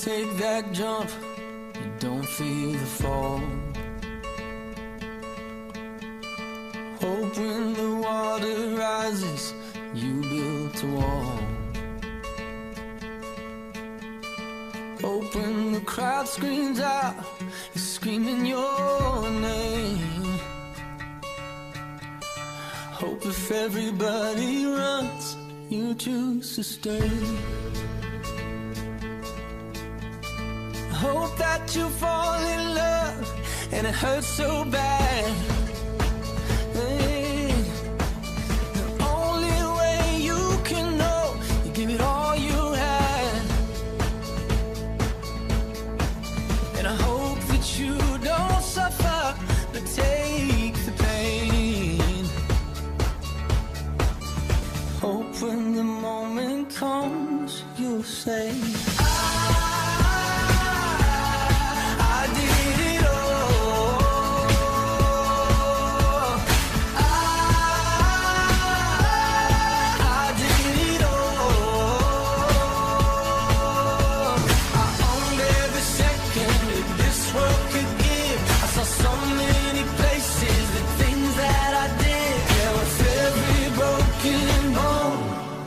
take that jump, you don't feel the fall. Hope when the water rises, you built a wall. Hope when the crowd screams out, you're screaming your name. Hope if everybody runs, you choose to stay. Hope that you fall in love and it hurts so bad. Hey, the only way you can know, you give it all you had. And I hope that you don't suffer, but take the pain. Hope when the moment comes, you'll say,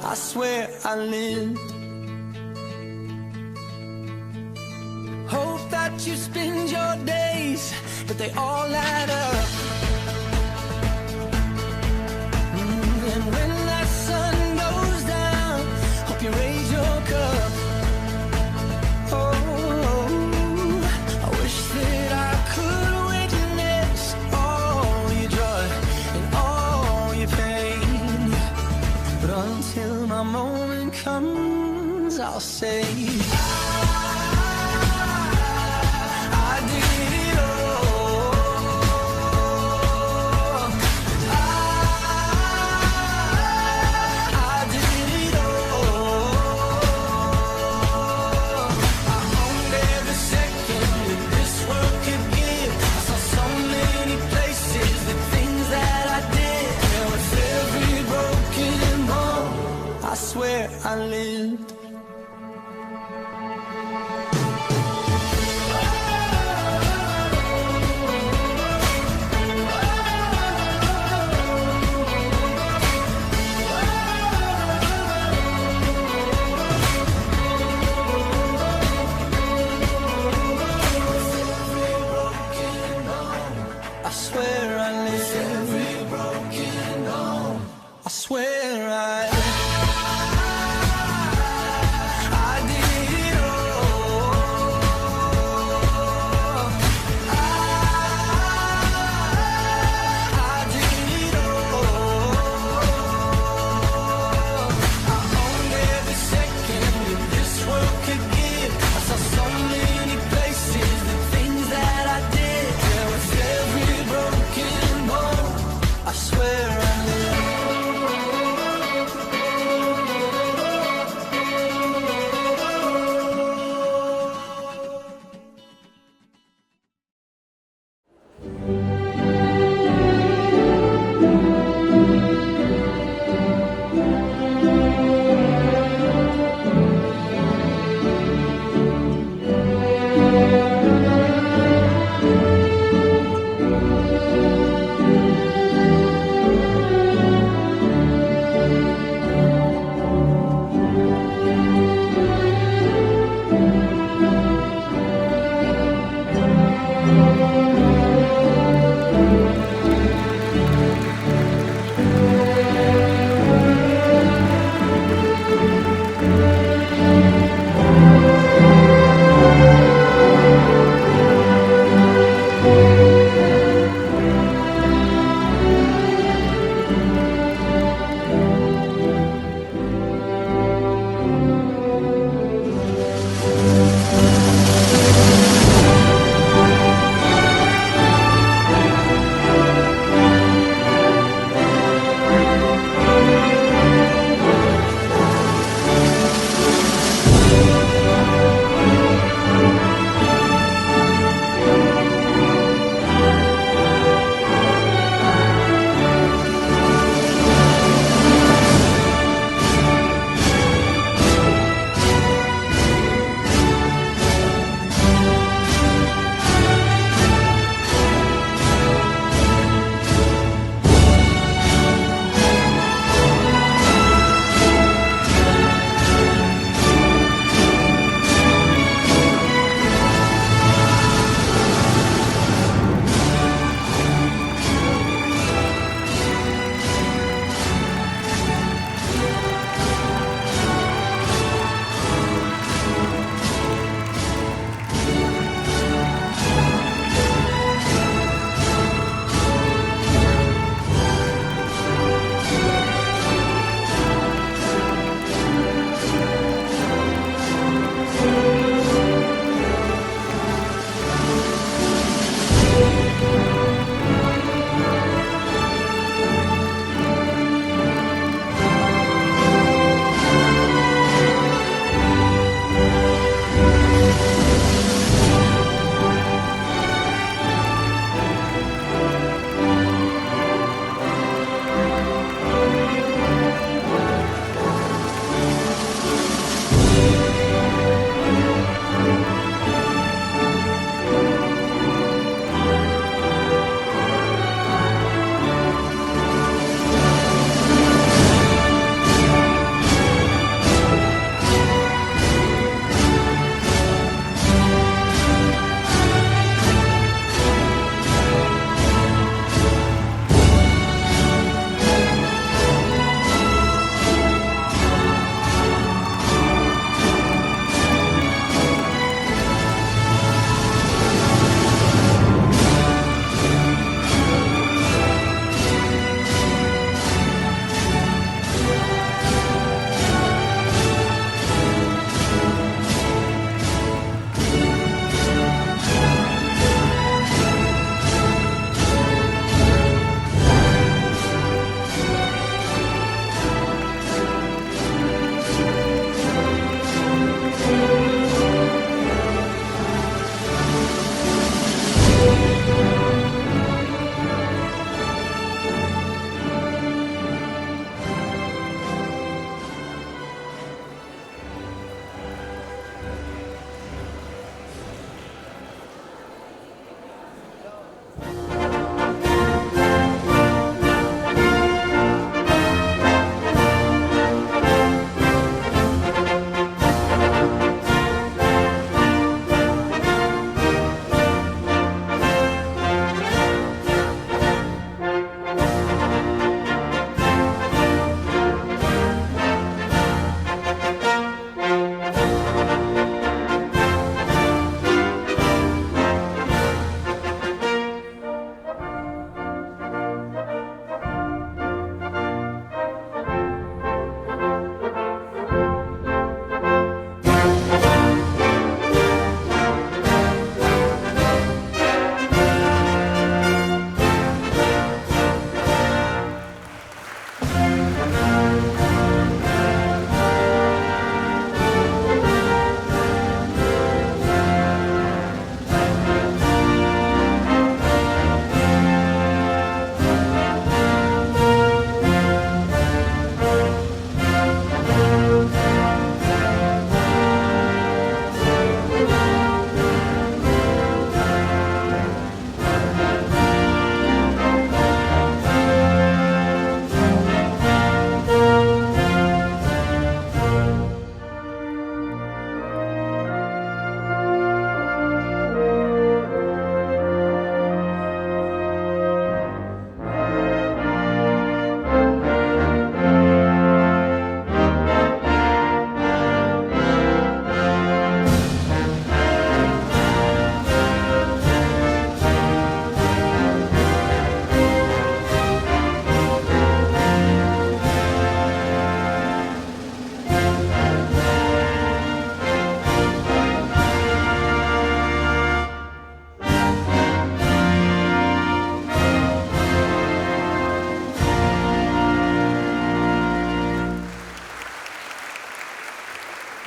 I swear I lived. Hope that you spend your days, but they all add up. And when that sun goes down, hope you raise your cup. Oh, I wish that I could witness all your joy and all your pain. But until my moment comes, I'll say, I did it all. I did it all. I owned every second that this world could give. I saw so many places, the things that I did. And with every broken bone, I swear I lived. I swear I lived. Every broken bone, I swear I lived.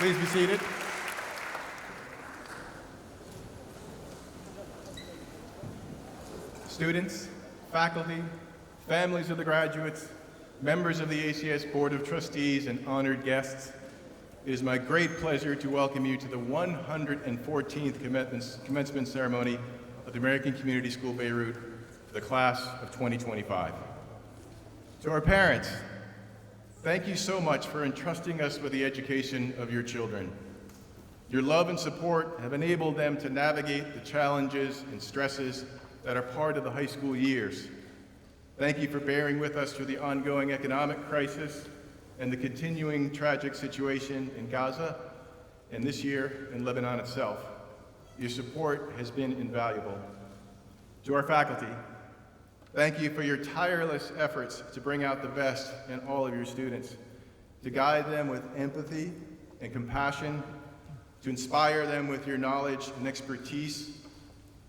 Please be seated. Students, faculty, families of the graduates, members of the ACS Board of Trustees, and honored guests, it is my great pleasure to welcome you to the 114th commencement ceremony of the American Community School Beirut for the class of 2025. To our parents, thank you so much for entrusting us with the education of your children. Your love and support have enabled them to navigate the challenges and stresses that are part of the high school years. Thank you for bearing with us through the ongoing economic crisis and the continuing tragic situation in Gaza, and this year in Lebanon itself. Your support has been invaluable. To our faculty, thank you for your tireless efforts to bring out the best in all of your students, to guide them with empathy and compassion, to inspire them with your knowledge and expertise,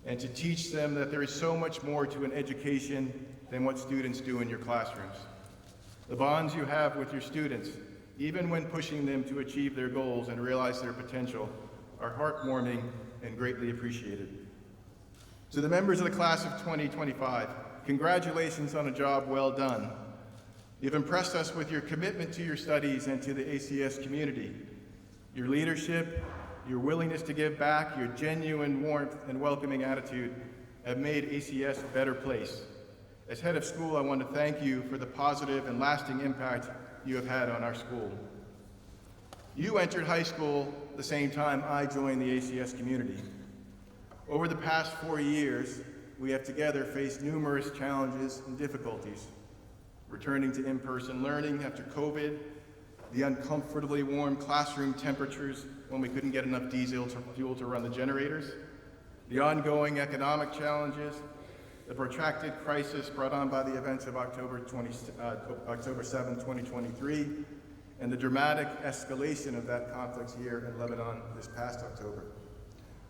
and to teach them that there is so much more to an education than what students do in your classrooms. The bonds you have with your students, even when pushing them to achieve their goals and realize their potential, are heartwarming and greatly appreciated. To the members of the class of 2025, congratulations on a job well done. You've impressed us with your commitment to your studies and to the ACS community. Your leadership, your willingness to give back, your genuine warmth and welcoming attitude have made ACS a better place. As head of school, I want to thank you for the positive and lasting impact you have had on our school. You entered high school the same time I joined the ACS community. Over the past 4 years, we have together faced numerous challenges and difficulties. Returning to in-person learning after COVID, the uncomfortably warm classroom temperatures when we couldn't get enough diesel fuel to run the generators, the ongoing economic challenges, the protracted crisis brought on by the events of October 7, 2023, and the dramatic escalation of that conflict here in Lebanon this past October.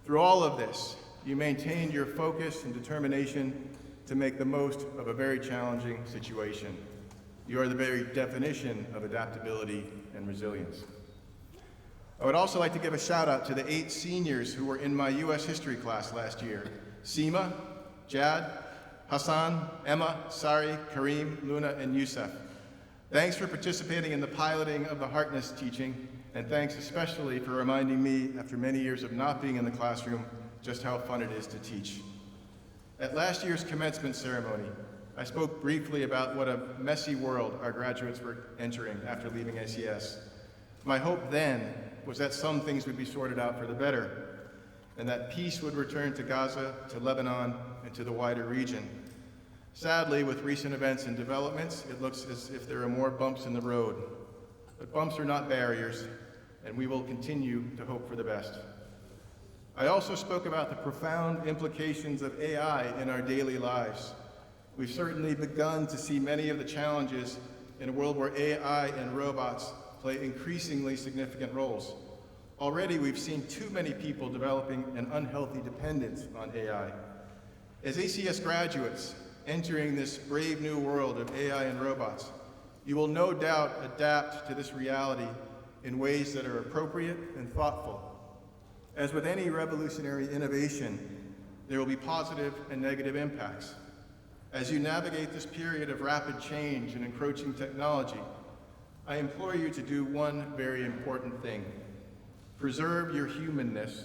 Through all of this, you maintained your focus and determination to make the most of a very challenging situation. You are the very definition of adaptability and resilience. I would also like to give a shout out to the 8 seniors who were in my U.S. history class last year: Seema, Jad, Hassan, Emma, Sari, Kareem, Luna, and Youssef. Thanks for participating in the piloting of the Harkness teaching, and thanks especially for reminding me, after many years of not being in the classroom, just how fun it is to teach. At last year's commencement ceremony, I spoke briefly about what a messy world our graduates were entering after leaving ACS. My hope then was that some things would be sorted out for the better, and that peace would return to Gaza, to Lebanon, and to the wider region. Sadly, with recent events and developments, it looks as if there are more bumps in the road. But bumps are not barriers, and we will continue to hope for the best. I also spoke about the profound implications of AI in our daily lives. We've certainly begun to see many of the challenges in a world where AI and robots play increasingly significant roles. Already, we've seen too many people developing an unhealthy dependence on AI. As ACS graduates entering this brave new world of AI and robots, you will no doubt adapt to this reality in ways that are appropriate and thoughtful. As with any revolutionary innovation, there will be positive and negative impacts. As you navigate this period of rapid change and encroaching technology, I implore you to do one very important thing: preserve your humanness,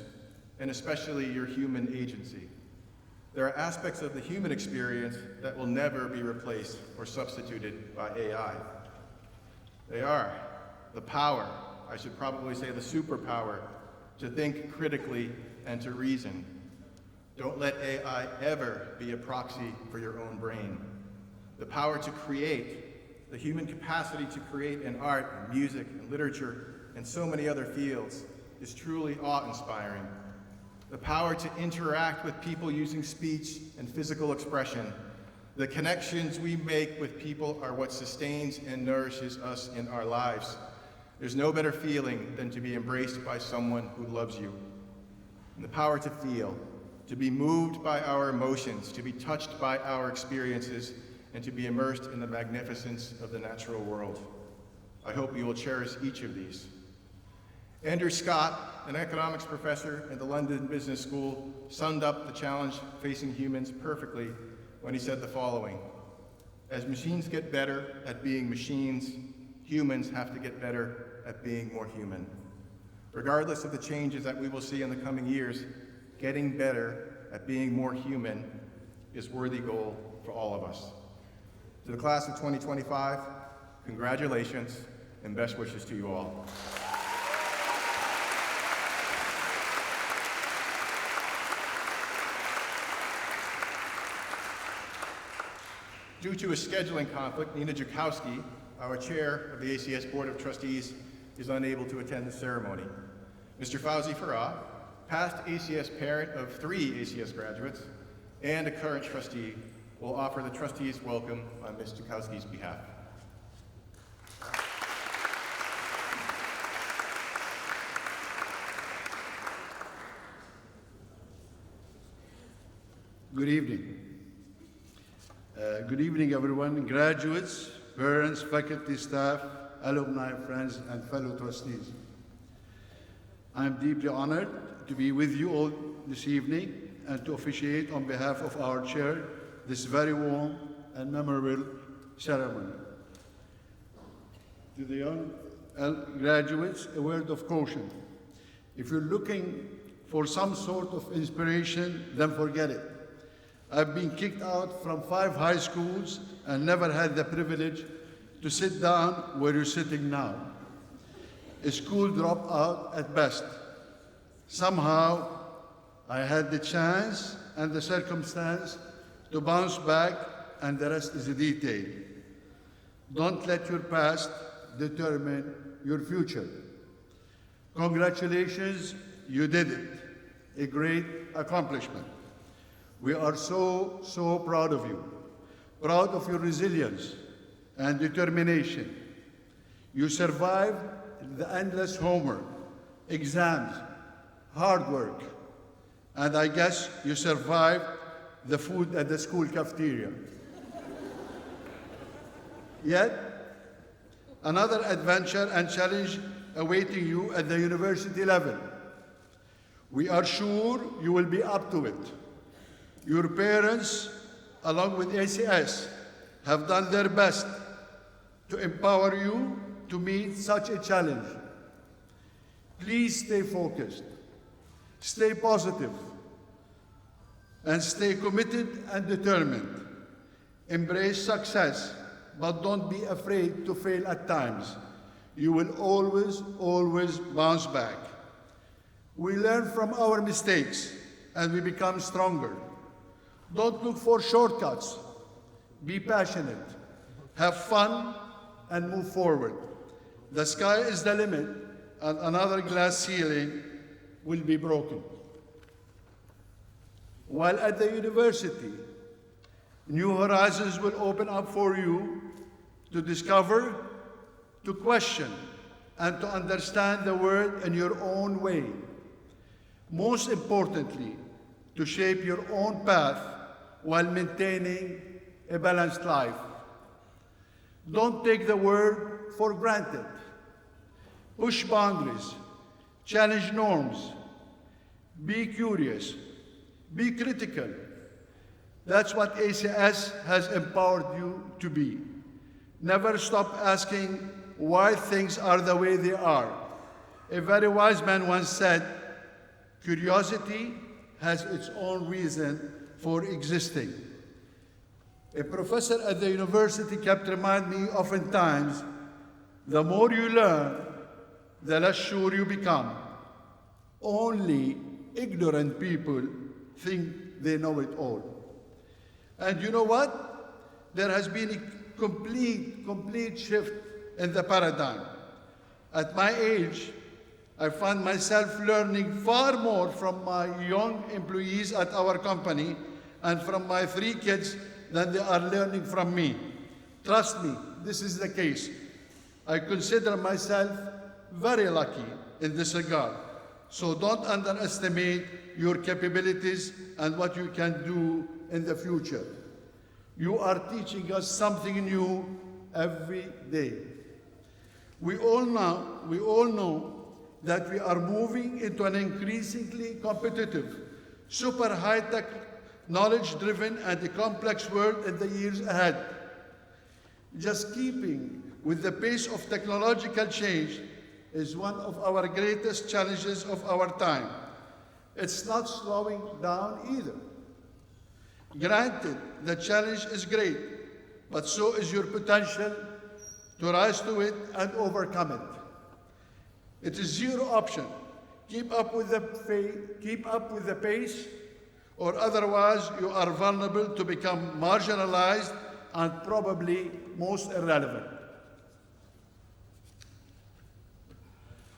and especially your human agency. There are aspects of the human experience that will never be replaced or substituted by AI. They are the power, I should probably say the superpower, to think critically and to reason. Don't let AI ever be a proxy for your own brain. The power to create, the human capacity to create in art and music and literature and so many other fields is truly awe-inspiring. The power to interact with people using speech and physical expression. The connections we make with people are what sustains and nourishes us in our lives. There's no better feeling than to be embraced by someone who loves you. And the power to feel, to be moved by our emotions, to be touched by our experiences, and to be immersed in the magnificence of the natural world. I hope you will cherish each of these. Andrew Scott, an economics professor at the London Business School, summed up the challenge facing humans perfectly when he said the following: as machines get better at being machines, humans have to get better at being more human. Regardless of the changes that we will see in the coming years, getting better at being more human is a worthy goal for all of us. To the class of 2025, congratulations and best wishes to you all. Due to a scheduling conflict, Nina Jakowski, our chair of the ACS Board of Trustees, is unable to attend the ceremony. Mr. Fauzi Farah, past ACS parent of 3 ACS graduates and a current trustee, will offer the trustees' welcome on Ms. Jakowski's behalf. Good evening. Good evening, everyone, graduates, parents, faculty, staff, alumni, friends, and fellow trustees. I'm deeply honored to be with you all this evening and to officiate on behalf of our chair this very warm and memorable ceremony. To the young graduates, a word of caution. If you're looking for some sort of inspiration, then forget it. I've been kicked out from 5 high schools and never had the privilege to sit down where you're sitting now. A school dropout at best. Somehow, I had the chance and the circumstance to bounce back, and the rest is a detail. Don't let your past determine your future. Congratulations, you did it. A great accomplishment. We are so proud of you. Proud of your resilience and determination. You survived the endless homework, exams, hard work, and I guess you survived the food at the school cafeteria. Yet, another adventure and challenge awaiting you at the university level. We are sure you will be up to it. Your parents, along with ACS, have done their best to empower you to meet such a challenge. Please stay focused, stay positive, and stay committed and determined. Embrace success, but don't be afraid to fail at times. You will always bounce back. We learn from our mistakes and we become stronger. Don't look for shortcuts. Be passionate, have fun, and move forward. The sky is the limit, and another glass ceiling will be broken. While at the university, new horizons will open up for you to discover, to question, and to understand the world in your own way. Most importantly, to shape your own path while maintaining a balanced life. Don't take the world for granted. Push boundaries, challenge norms, be curious, be critical. That's what ACS has empowered you to be. Never stop asking why things are the way they are. A very wise man once said, curiosity has its own reason for existing. A professor at the university kept reminding me oftentimes, the more you learn, the less sure you become. Only ignorant people think they know it all. And you know what? There has been a complete shift in the paradigm. At my age, I found myself learning far more from my young employees at our company and from my 3 kids than they are learning from me. Trust me, this is the case. I consider myself very lucky in this regard. So don't underestimate your capabilities and what you can do in the future. You are teaching us something new every day. We all know that we are moving into an increasingly competitive, super high-tech, knowledge-driven and complex world in the years ahead. Just keeping with the pace of technological change is one of our greatest challenges of our time. It's not slowing down either. Granted, the challenge is great, but so is your potential to rise to it and overcome it. It is zero option. Keep up with the pace, or otherwise you are vulnerable to become marginalized and probably most irrelevant.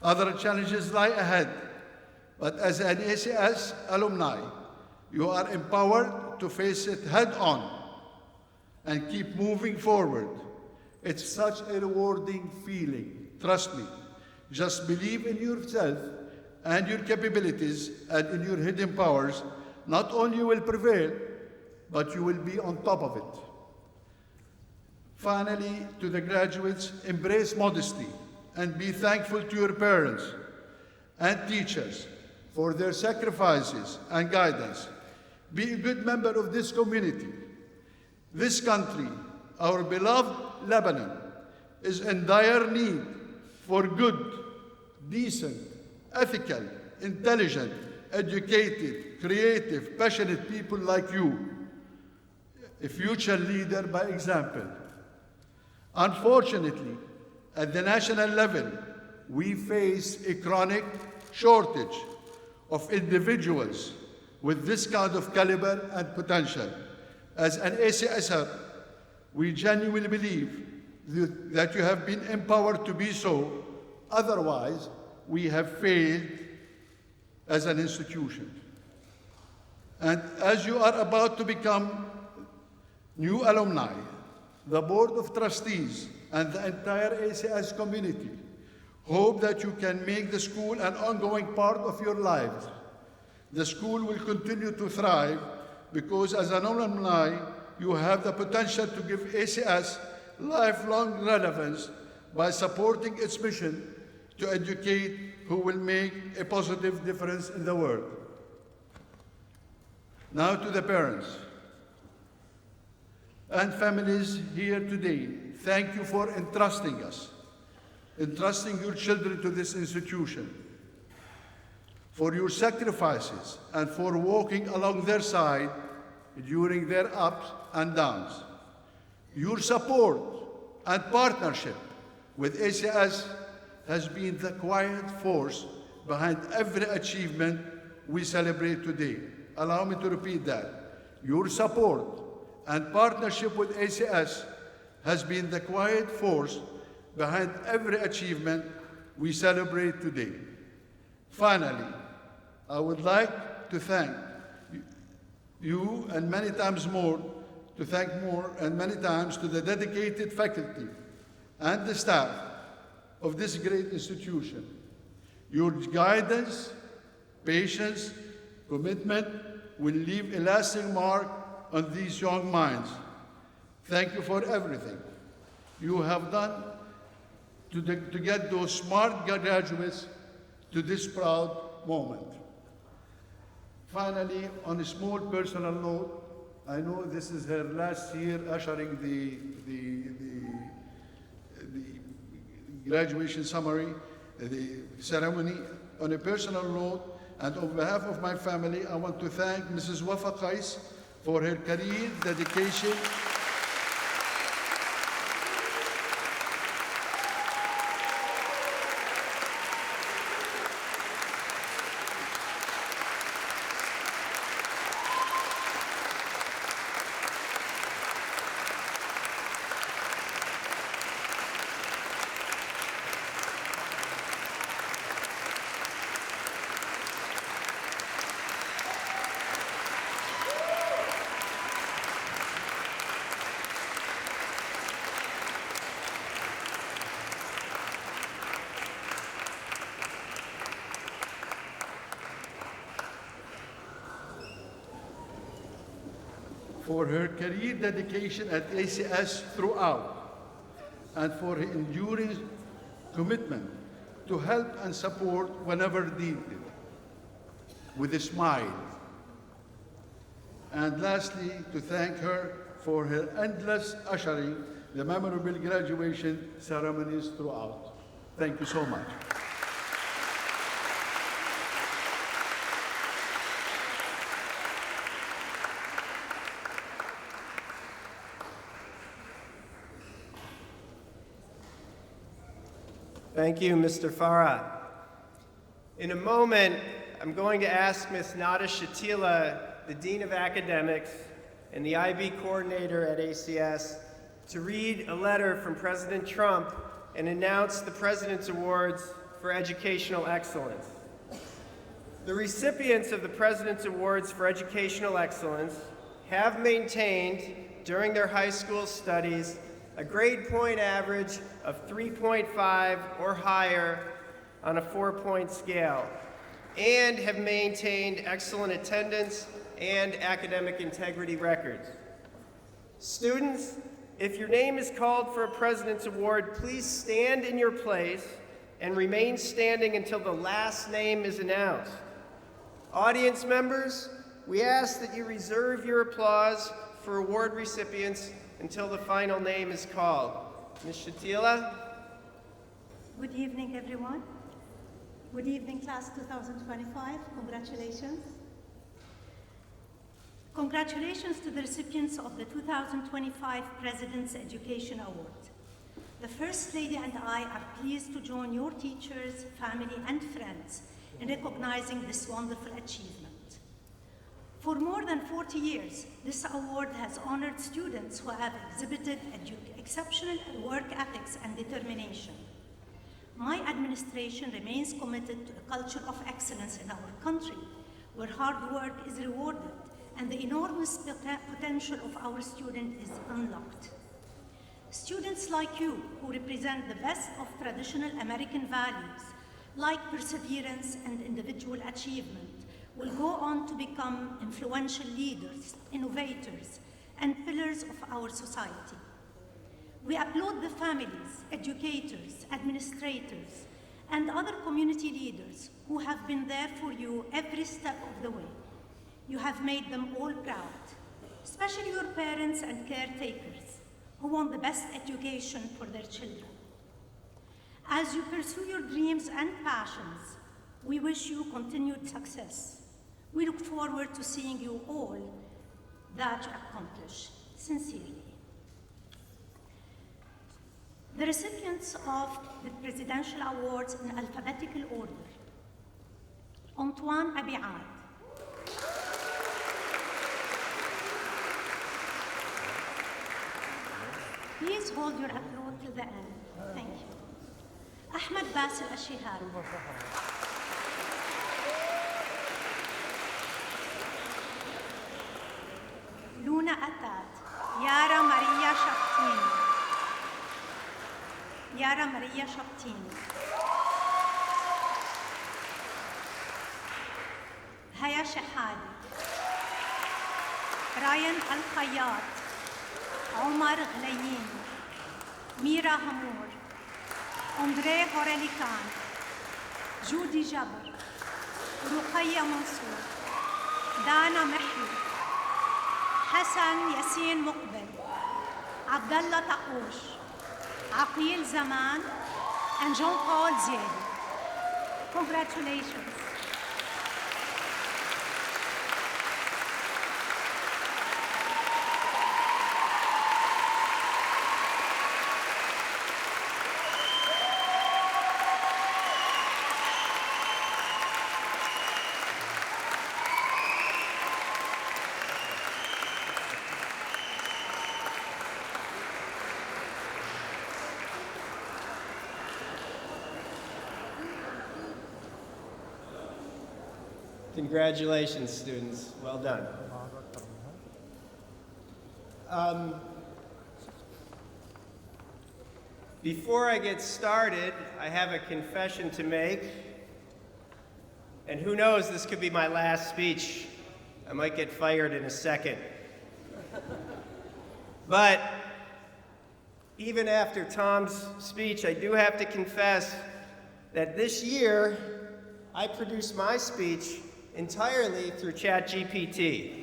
Other challenges lie ahead, but as an ACS alumni, you are empowered to face it head-on and keep moving forward. It's such a rewarding feeling, trust me. Just believe in yourself and your capabilities and in your hidden powers. Not only you will prevail, but you will be on top of it. Finally, to the graduates, embrace modesty and be thankful to your parents and teachers for their sacrifices and guidance. Be a good member of this community. This country, our beloved Lebanon, is in dire need for good, decent, ethical, intelligent, educated, creative, passionate people like you, a future leader by example. Unfortunately, at the national level, we face a chronic shortage of individuals with this kind of caliber and potential. As an ACSer, we genuinely believe that you have been empowered to be so. Otherwise, we have failed as an institution. And as you are about to become new alumni, the Board of Trustees and the entire ACS community hope that you can make the school an ongoing part of your lives. The school will continue to thrive because as an alumni, you have the potential to give ACS lifelong relevance by supporting its mission to educate who will make a positive difference in the world. Now to the parents and families here today, thank you for entrusting your children to this institution, for your sacrifices and for walking along their side during their ups and downs. Your support and partnership with ACS has been the quiet force behind every achievement we celebrate today. Allow me to repeat that. Your support and partnership with ACS has been the quiet force behind every achievement we celebrate today. Finally, I would like to thank you and many times more, to the dedicated faculty and the staff of this great institution. Your guidance, patience, commitment will leave a lasting mark on these young minds. Thank you for everything you have done to get those smart graduates to this proud moment. Finally, on a small personal note, I know this is her last year ushering the graduation summary, the ceremony. On a personal note, and on behalf of my family, I want to thank Mrs. Wafa Qais for her career, dedication, for her career dedication at ACS throughout, and for her enduring commitment to help and support whenever needed, with a smile. And lastly, to thank her for her endless ushering the memorable graduation ceremonies throughout. Thank you so much. Thank you, Mr. Farah. In a moment, I'm going to ask Ms. Nada Shatila, the Dean of Academics and the IB Coordinator at ACS, to read a letter from President Trump and announce the President's Awards for Educational Excellence. The recipients of the President's Awards for Educational Excellence have maintained, during their high school studies, a grade point average of 3.5 or higher on a 4-point scale, and have maintained excellent attendance and academic integrity records. Students, if your name is called for a President's Award, please stand in your place and remain standing until the last name is announced. Audience members, we ask that you reserve your applause for award recipients until the final name is called. Ms. Shatila? Good evening, everyone. Good evening, class 2025. Congratulations. Congratulations to the recipients of the 2025 President's Education Award. The First Lady and I are pleased to join your teachers, family, and friends in recognizing this wonderful achievement. For more than 40 years, this award has honored students who have exhibited exceptional work ethics and determination. My administration remains committed to a culture of excellence in our country, where hard work is rewarded and the enormous potential of our students is unlocked. Students like you, who represent the best of traditional American values, like perseverance and individual achievement, will go on to become influential leaders, innovators, and pillars of our society. We applaud the families, educators, administrators, and other community leaders who have been there for you every step of the way. You have made them all proud, especially your parents and caretakers who want the best education for their children. As you pursue your dreams and passions, we wish you continued success. We look forward to seeing you all that you accomplish. Sincerely. The recipients of the Presidential Awards in alphabetical order. Antoine Abiad. Please hold your applause till the end. Thank you. Ahmed Basil Ashihari. Luna Atat. Yara Maria Shaptini. Yara Maria Shaptini. Haya Shahadi. Ryan Al-Khayyat. Omar Ghnayin. Mira Hamour. Andre Horelikan. Judy Jabr. Ruqayya Mansour. Dana Mahdi. Hassan Yassine Muqbil. Abdallah Taqoush. Aqil Zaman and Jean-Paul Ziedi. Congratulations. Congratulations, students. Well done. Before I get started, I have a confession to make. And who knows, this could be my last speech. I might get fired in a second. But even after Tom's speech, I do have to confess that this year I produced my speech entirely through ChatGPT.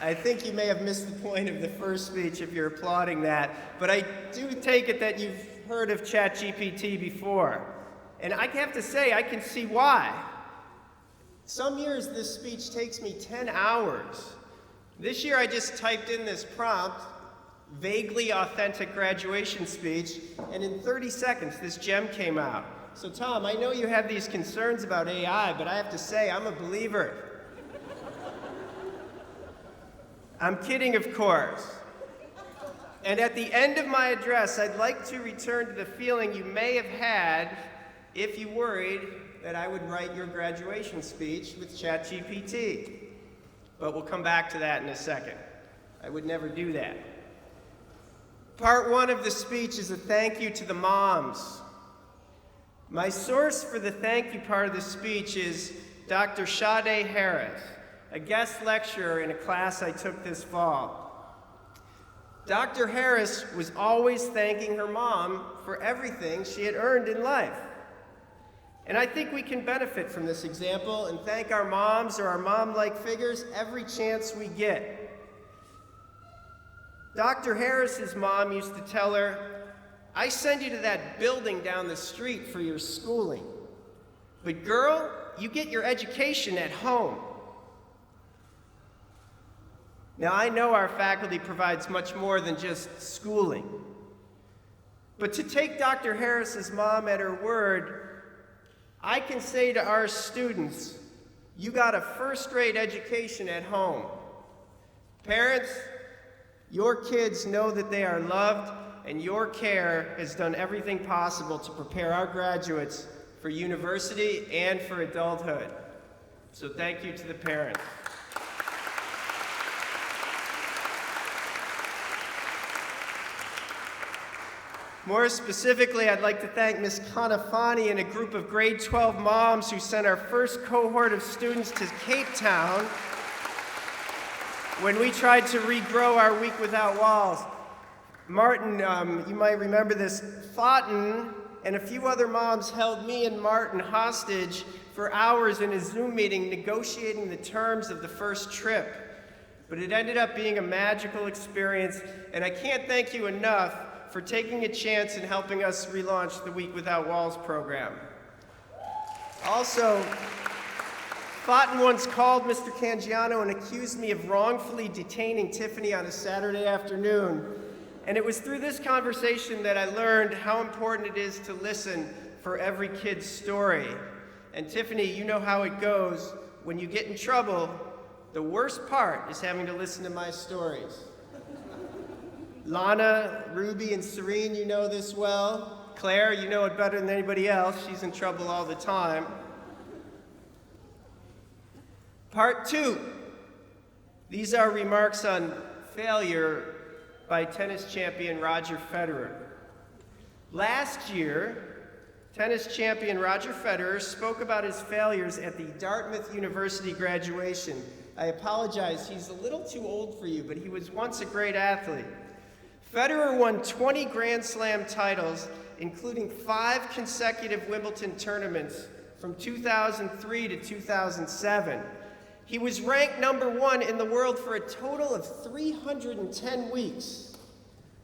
I think you may have missed the point of the first speech if you're applauding that, but I do take it that you've heard of ChatGPT before. And I have to say, I can see why. Some years this speech takes me 10 hours. This year I just typed in this prompt, vaguely authentic graduation speech, and in 30 seconds this gem came out. So Tom, I know you have these concerns about AI, but I have to say, I'm a believer. I'm kidding, of course. And at the end of my address, I'd like to return to the feeling you may have had if you worried that I would write your graduation speech with ChatGPT. But we'll come back to that in a second. I would never do that. Part one of the speech is a thank you to the moms. My source for the thank you part of the speech is Dr. Sade Harris, a guest lecturer in a class I took this fall. Dr. Harris was always thanking her mom for everything she had earned in life. And I think we can benefit from this example and thank our moms or our mom-like figures every chance we get. Dr. Harris's mom used to tell her, I send you to that building down the street for your schooling, but girl, you get your education at home. Now, I know our faculty provides much more than just schooling. But to take Dr. Harris's mom at her word, I can say to our students, you got a first-rate education at home. Parents, your kids know that they are loved, and your care has done everything possible to prepare our graduates for university and for adulthood. So thank you to the parents. More specifically, I'd like to thank Ms. Kanafani and a group of grade 12 moms who sent our first cohort of students to Cape Town when we tried to regrow our Week Without Walls. Martin, you might remember this, Fountain and a few other moms held me and Martin hostage for hours in a Zoom meeting negotiating the terms of the first trip. But it ended up being a magical experience, and I can't thank you enough for taking a chance and helping us relaunch the Week Without Walls program. Also, Fountain once called Mr. Cangiano and accused me of wrongfully detaining Tiffany on a Saturday afternoon. And it was through this conversation that I learned how important it is to listen for every kid's story. And Tiffany, you know how it goes. When you get in trouble, the worst part is having to listen to my stories. Lana, Ruby, and Serene, you know this well. Claire, you know it better than anybody else. She's in trouble all the time. Part two. These are remarks on failure by tennis champion Roger Federer. Last year, tennis champion Roger Federer spoke about his failures at the Dartmouth University graduation. I apologize, he's a little too old for you, but he was once a great athlete. Federer won 20 Grand Slam titles, including 5 consecutive Wimbledon tournaments from 2003 to 2007. He was ranked number 1 in the world for a total of 310 weeks.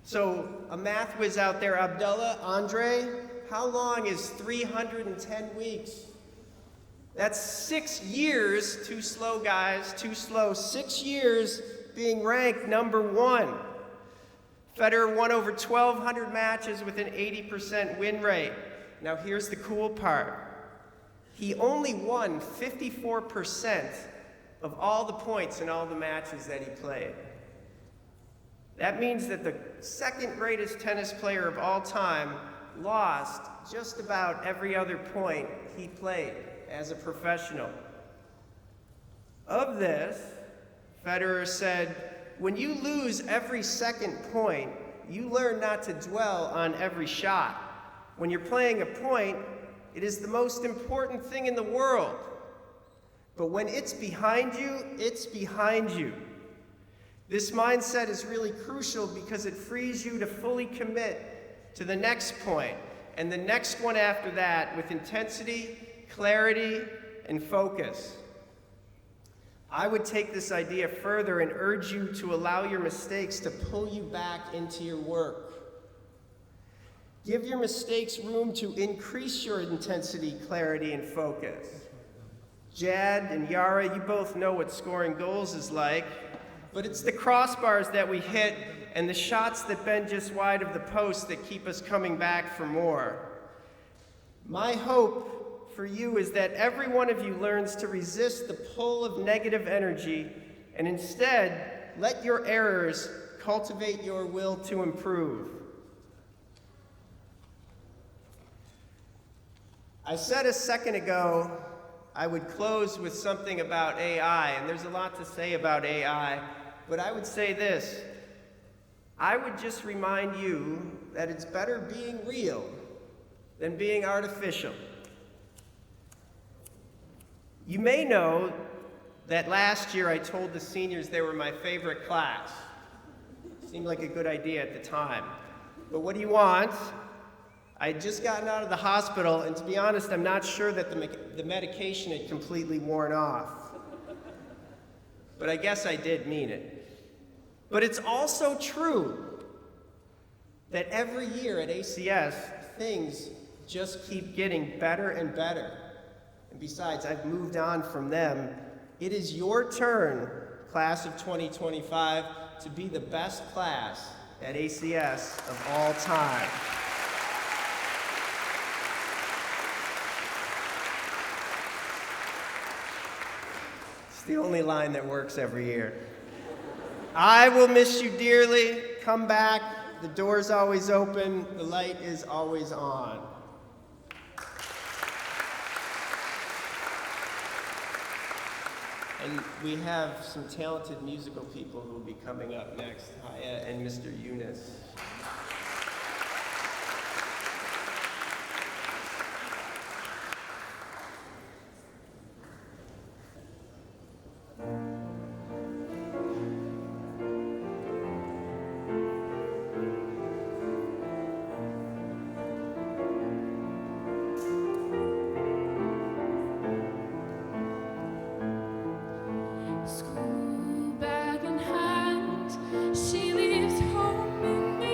So, a math whiz out there, Abdullah, Andre, how long is 310 weeks? That's 6 years, too slow guys, too slow, 6 years being ranked number 1. Federer won over 1,200 matches with an 80% win rate. Now here's the cool part. He only won 54% of all the points in all the matches that he played. That means that the second greatest tennis player of all time lost just about every other point he played as a professional. Of this, Federer said, when you lose every second point, you learn not to dwell on every shot. When you're playing a point, it is the most important thing in the world. But when it's behind you, it's behind you. This mindset is really crucial because it frees you to fully commit to the next point and the next one after that with intensity, clarity, and focus. I would take this idea further and urge you to allow your mistakes to pull you back into your work. Give your mistakes room to increase your intensity, clarity, and focus. Jad and Yara, you both know what scoring goals is like, but it's the crossbars that we hit and the shots that bend just wide of the post that keep us coming back for more. My hope for you is that every one of you learns to resist the pull of negative energy and instead let your errors cultivate your will to improve. I said a second ago I would close with something about AI, and there's a lot to say about AI, but I would say this. I would just remind you that it's better being real than being artificial. You may know that last year I told the seniors they were my favorite class. Seemed like a good idea at the time. But what do you want? I had just gotten out of the hospital, and to be honest, I'm not sure that the medication had completely worn off. But I guess I did mean it. But it's also true that every year at ACS, things just keep getting better and better. And besides, I've moved on from them. It is your turn, class of 2025, to be the best class at ACS of all time. The only line that works every year. I will miss you dearly. Come back. The door's always open. The light is always on. And we have some talented musical people who will be coming up next, Haya and Mr. Yunus. School bag in hand, she leaves home in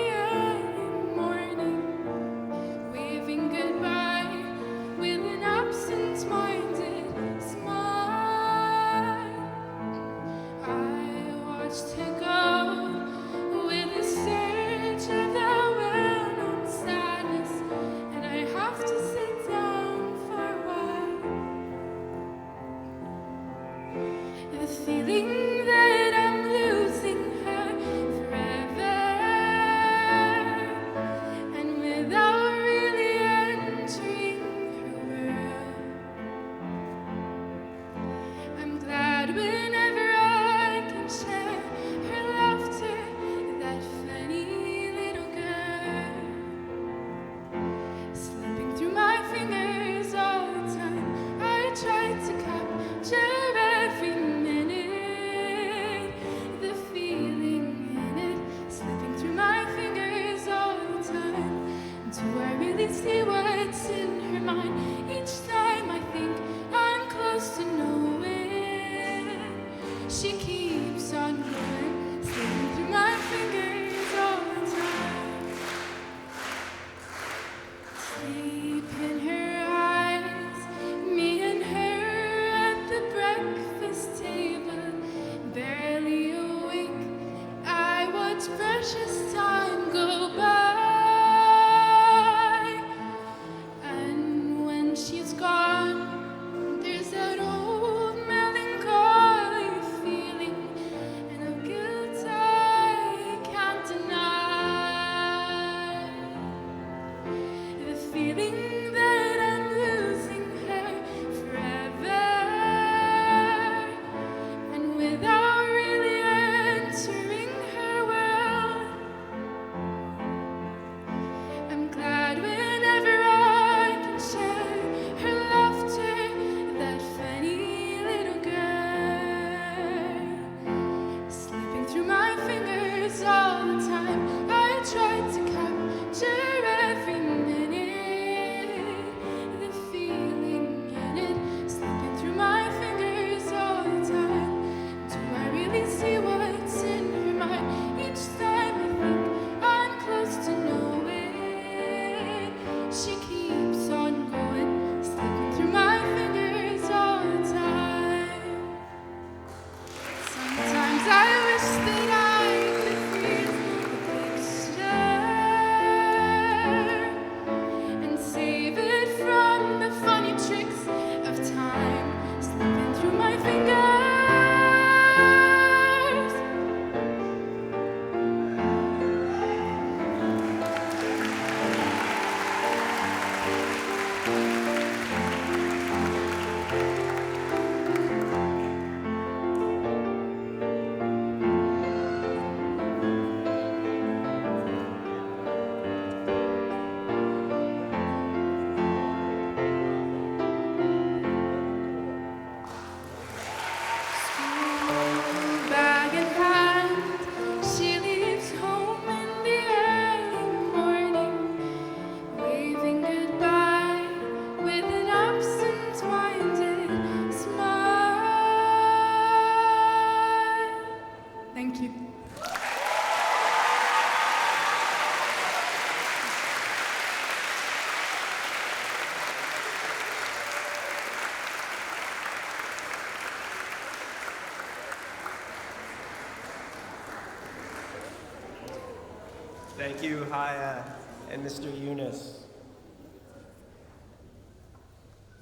Thank you, Haya and Mr. Yunus.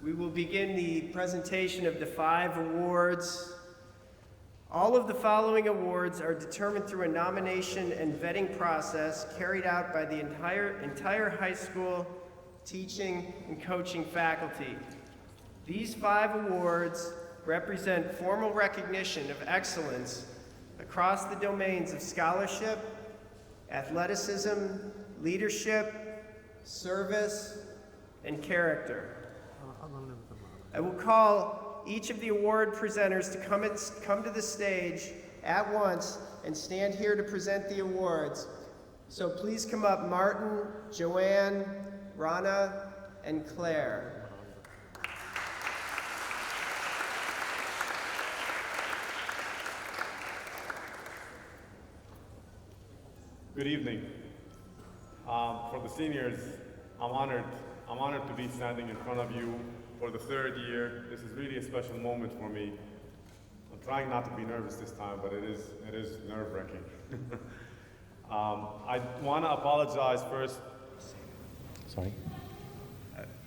We will begin the presentation of the 5 awards. All of the following awards are determined through a nomination and vetting process carried out by the entire high school teaching and coaching faculty. These 5 awards represent formal recognition of excellence across the domains of scholarship, athleticism, leadership, service, and character. I will call each of the award presenters to come to the stage at once and stand here to present the awards. So please come up, Martin, Joanne, Rana, and Claire. Good evening. For the seniors, I'm honored to be standing in front of you for the 3rd year. This is really a special moment for me. I'm trying not to be nervous this time, but it is nerve-wracking. I want to apologize first. Sorry.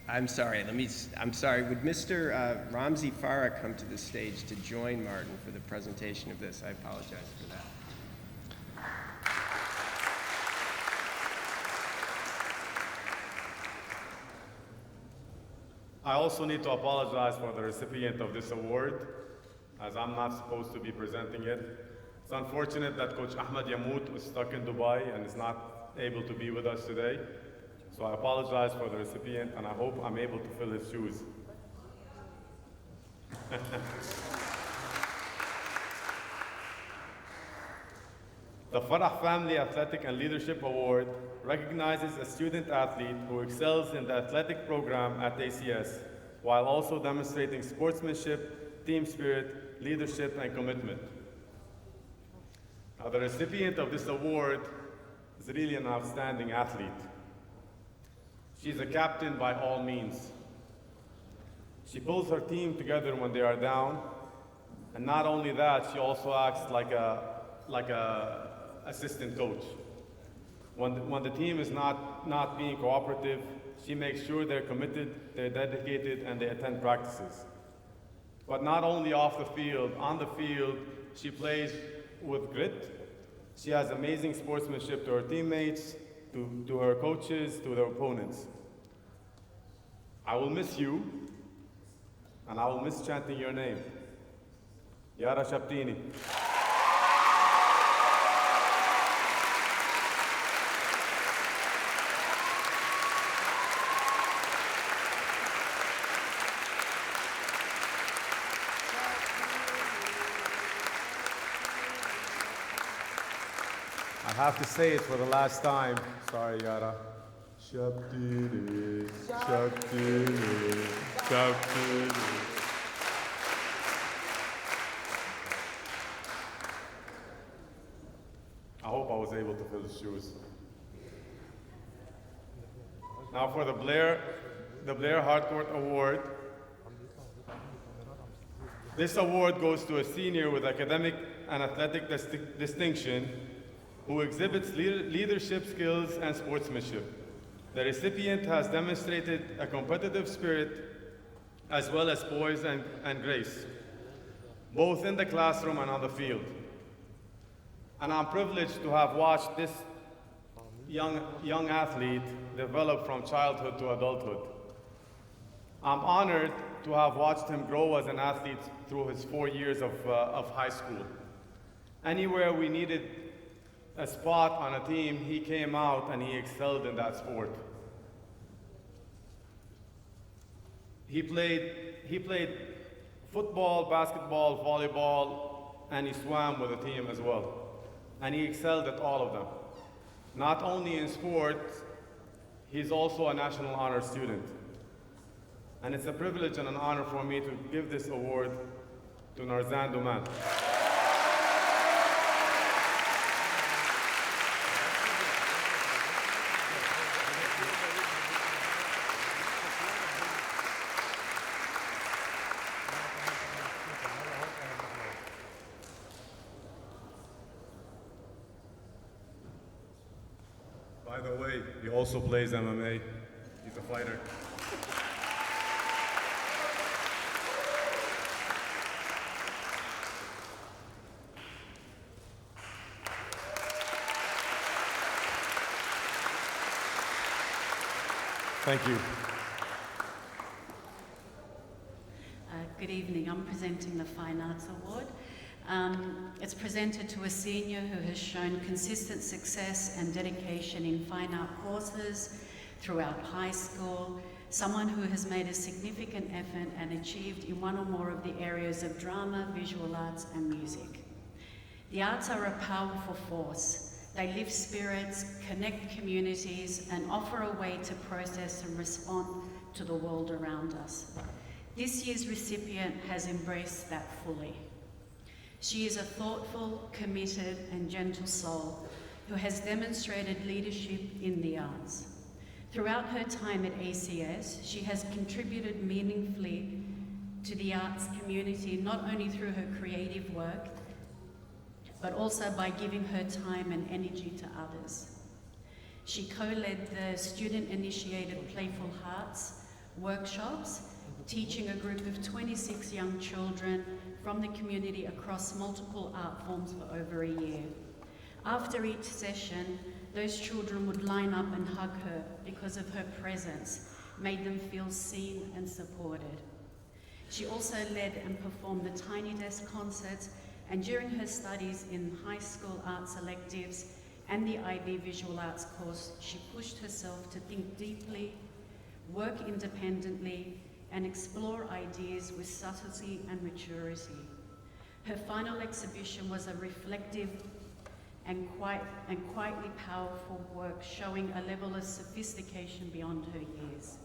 I'm sorry. I'm sorry. Would Mr. Ramzi Farah come to the stage to join Martin for the presentation of this? I apologize for that. I also need to apologize for the recipient of this award, as I'm not supposed to be presenting it. It's unfortunate that Coach Ahmed Yamout was stuck in Dubai and is not able to be with us today. So I apologize for the recipient, and I hope I'm able to fill his shoes. The Farah Family Athletic and Leadership Award recognizes a student athlete who excels in the athletic program at ACS, while also demonstrating sportsmanship, team spirit, leadership, and commitment. Now, the recipient of this award is really an outstanding athlete. She's a captain by all means. She pulls her team together when they are down, and not only that, she also acts like a assistant coach. When the team is not being cooperative, she makes sure they're committed, they're dedicated, and they attend practices. But not only off the field, on the field, she plays with grit. She has amazing sportsmanship to her teammates, to her coaches, to their opponents. I will miss you, and I will miss chanting your name. Yara Shabtini. I have to say it for the last time. Sorry, Yara. Shabtini, Shabtini, Shabtini. I hope I was able to fill his shoes. Now for the Blair Harcourt Award. This award goes to a senior with academic and athletic distinction who exhibits leadership skills and sportsmanship. The recipient has demonstrated a competitive spirit as well as poise and grace, both in the classroom and on the field. And I'm privileged to have watched this young athlete develop from childhood to adulthood. I'm honored to have watched him grow as an athlete through his 4 years of high school. Anywhere we needed a spot on a team, he came out and he excelled in that sport. He played football, basketball, volleyball, and he swam with the team as well. And he excelled at all of them. Not only in sports, he's also a National Honor student. And it's a privilege and an honor for me to give this award to Narzan Duman. the way, he also plays MMA. He's a fighter. Thank you. Good evening. I'm presenting the Fine Arts Award. It's presented to a senior who has shown consistent success and dedication in fine art courses throughout high school, someone who has made a significant effort and achieved in one or more of the areas of drama, visual arts, and music. The arts are a powerful force. They lift spirits, connect communities, and offer a way to process and respond to the world around us. This year's recipient has embraced that fully. She is a thoughtful, committed, and gentle soul who has demonstrated leadership in the arts. Throughout her time at ACS, she has contributed meaningfully to the arts community, not only through her creative work, but also by giving her time and energy to others. She co-led the student-initiated Playful Hearts workshops, teaching a group of 26 young children from the community across multiple art forms for over a year. After each session, those children would line up and hug her because of her presence, made them feel seen and supported. She also led and performed the Tiny Desk concerts, and during her studies in high school arts electives and the IB Visual Arts course, she pushed herself to think deeply, work independently, and explore ideas with subtlety and maturity. Her final exhibition was a reflective and quietly powerful work showing a level of sophistication beyond her years.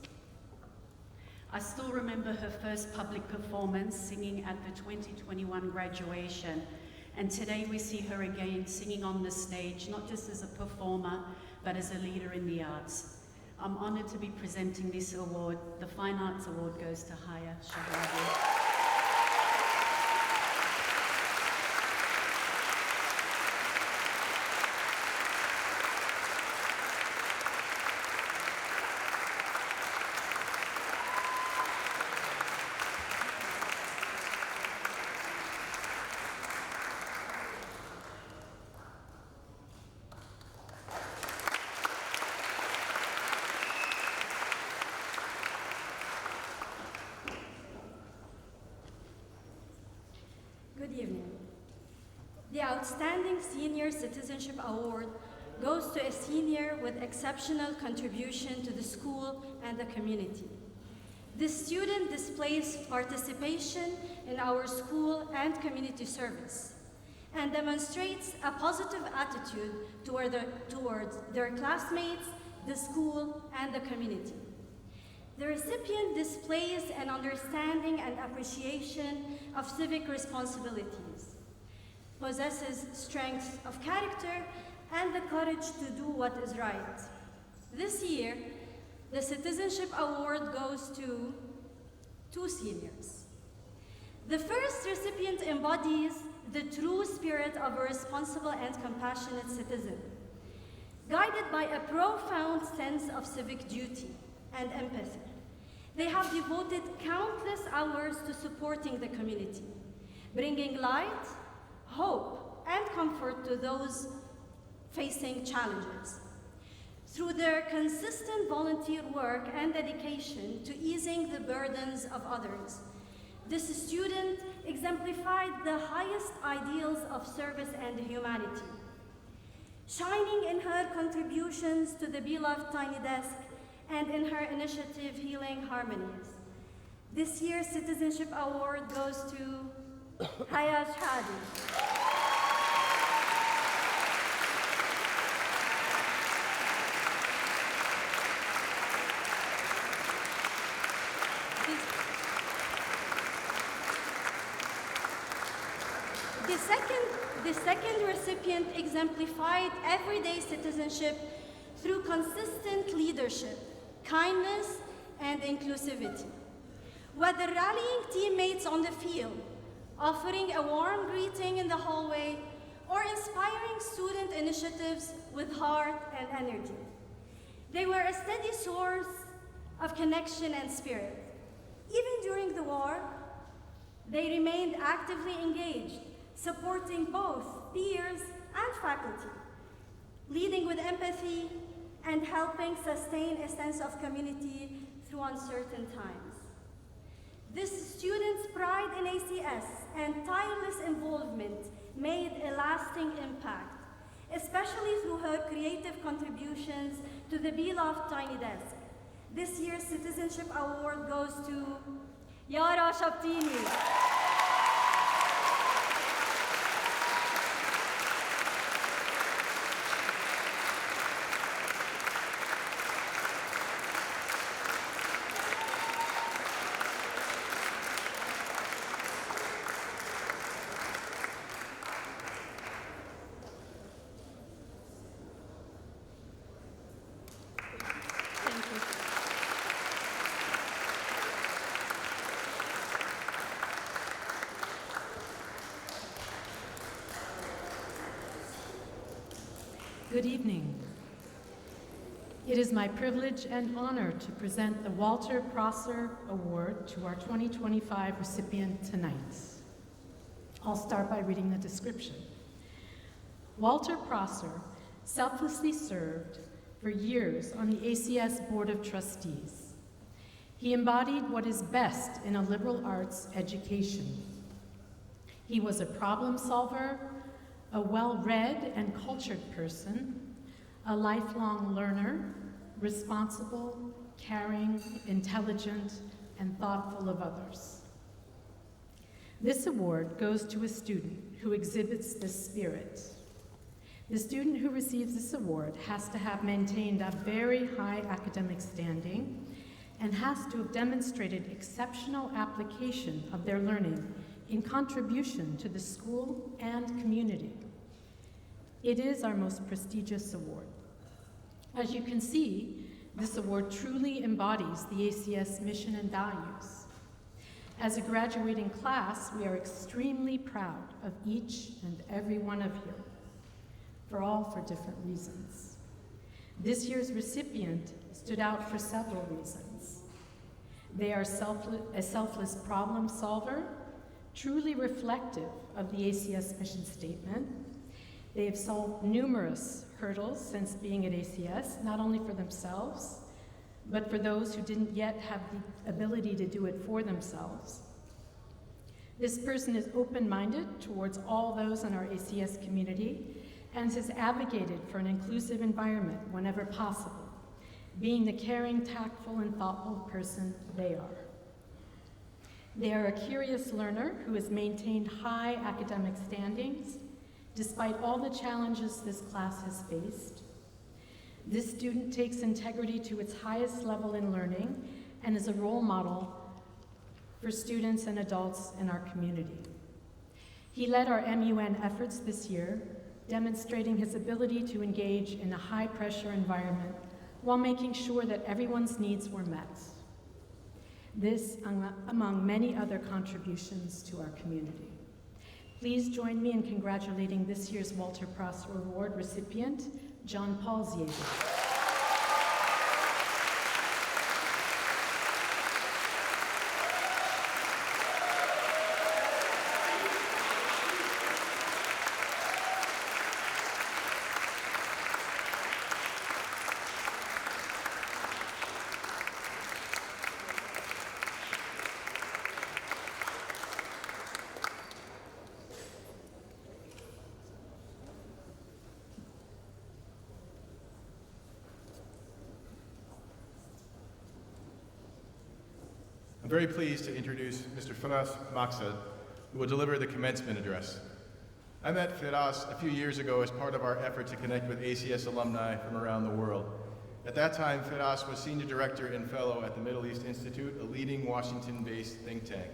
I still remember her first public performance singing at the 2021 graduation, and today we see her again singing on the stage, not just as a performer, but as a leader in the arts. I'm honored to be presenting this award. The Fine Arts Award goes to Haya Shahravi. Good evening. The Outstanding Senior Citizenship Award goes to a senior with exceptional contribution to the school and the community. This student displays participation in our school and community service and demonstrates a positive attitude towards their classmates, the school, and the community. The recipient displays an understanding and appreciation of civic responsibilities, possesses strength of character, and the courage to do what is right. This year, the Citizenship Award goes to 2 seniors. The first recipient embodies the true spirit of a responsible and compassionate citizen, guided by a profound sense of civic duty and empathy. They have devoted countless hours to supporting the community, bringing light, hope, and comfort to those facing challenges. Through their consistent volunteer work and dedication to easing the burdens of others, this student exemplified the highest ideals of service and humanity, shining in her contributions to the beloved Tiny Desk and in her initiative Healing Harmonies. This year's Citizenship Award goes to Haya Shahravi. The second recipient exemplified everyday citizenship through consistent leadership, kindness, and inclusivity. Whether rallying teammates on the field, offering a warm greeting in the hallway, or inspiring student initiatives with heart and energy, They were a steady source of connection and spirit. Even during the war, they remained actively engaged, supporting both peers and faculty, leading with empathy and helping sustain a sense of community through uncertain times. This students' pride in ACS and tireless involvement made a lasting impact, especially through her creative contributions to the beloved Tiny Desk. This year's Citizenship Award goes to Yara Shabtini. Good evening. It is my privilege and honor to present the Walter Prosser Award to our 2025 recipient tonight. I'll start by reading the description. Walter Prosser selflessly served for years on the ACS Board of Trustees. He embodied what is best in a liberal arts education. He was a problem solver, a well-read and cultured person, a lifelong learner, responsible, caring, intelligent, and thoughtful of others. This award goes to a student who exhibits this spirit. The student who receives this award has to have maintained a very high academic standing and has to have demonstrated exceptional application of their learning in contribution to the school and community. It is our most prestigious award. As you can see, this award truly embodies the ACS mission and values. As a graduating class, we are extremely proud of each and every one of you, for different reasons. This year's recipient stood out for several reasons. They are a selfless problem solver, truly reflective of the ACS mission statement. They have solved numerous hurdles since being at ACS, not only for themselves, but for those who didn't yet have the ability to do it for themselves. This person is open-minded towards all those in our ACS community and has advocated for an inclusive environment whenever possible, being the caring, tactful, and thoughtful person they are. They are a curious learner who has maintained high academic standings despite all the challenges this class has faced. This student takes integrity to its highest level in learning and is a role model for students and adults in our community. He led our MUN efforts this year, demonstrating his ability to engage in a high-pressure environment while making sure that everyone's needs were met. This among many other contributions to our community. Please join me in congratulating this year's Walter Prosser Award recipient, John Paul Ziega. I'm very pleased to introduce Mr. Firas Maqsad, who will deliver the commencement address. I met Firas a few years ago as part of our effort to connect with ACS alumni from around the world. At that time, Firas was Senior Director and Fellow at the Middle East Institute, a leading Washington-based think tank.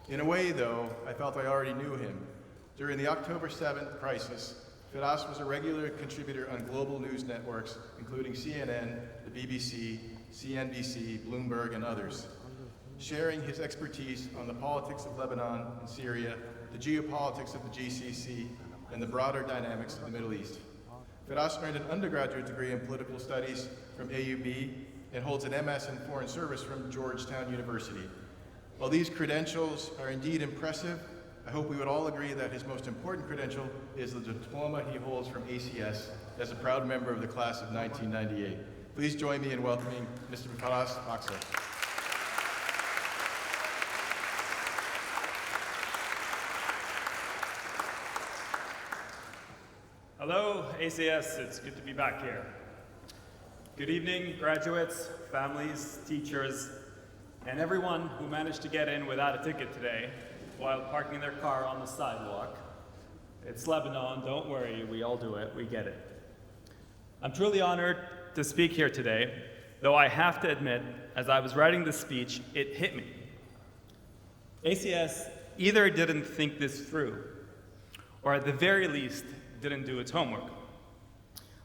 In a way, though, I felt I already knew him. During the October 7th crisis, Firas was a regular contributor on global news networks, including CNN, the BBC, CNBC, Bloomberg, and others, sharing his expertise on the politics of Lebanon and Syria, the geopolitics of the GCC, and the broader dynamics of the Middle East. Firas earned an undergraduate degree in political studies from AUB and holds an MS in foreign service from Georgetown University. While these credentials are indeed impressive, I hope we would all agree that his most important credential is the diploma he holds from ACS as a proud member of the class of 1998. Please join me in welcoming Mr. Firas Aksa. Hello, ACS. It's good to be back here. Good evening, graduates, families, teachers, and everyone who managed to get in without a ticket today while parking their car on the sidewalk. It's Lebanon, don't worry, we all do it, we get it. I'm truly honored to speak here today, though I have to admit, as I was writing this speech, it hit me. ACS either didn't think this through, or at the very least, didn't do its homework.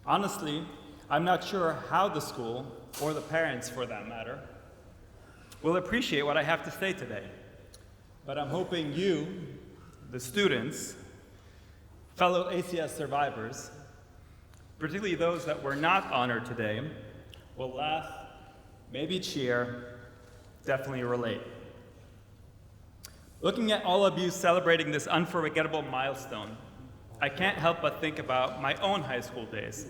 Honestly, I'm not sure how the school, or the parents for that matter, will appreciate what I have to say today. But I'm hoping you, the students, fellow ACS survivors, particularly those that were not honored today, will laugh, maybe cheer, definitely relate. Looking at all of you celebrating this unforgettable milestone, I can't help but think about my own high school days.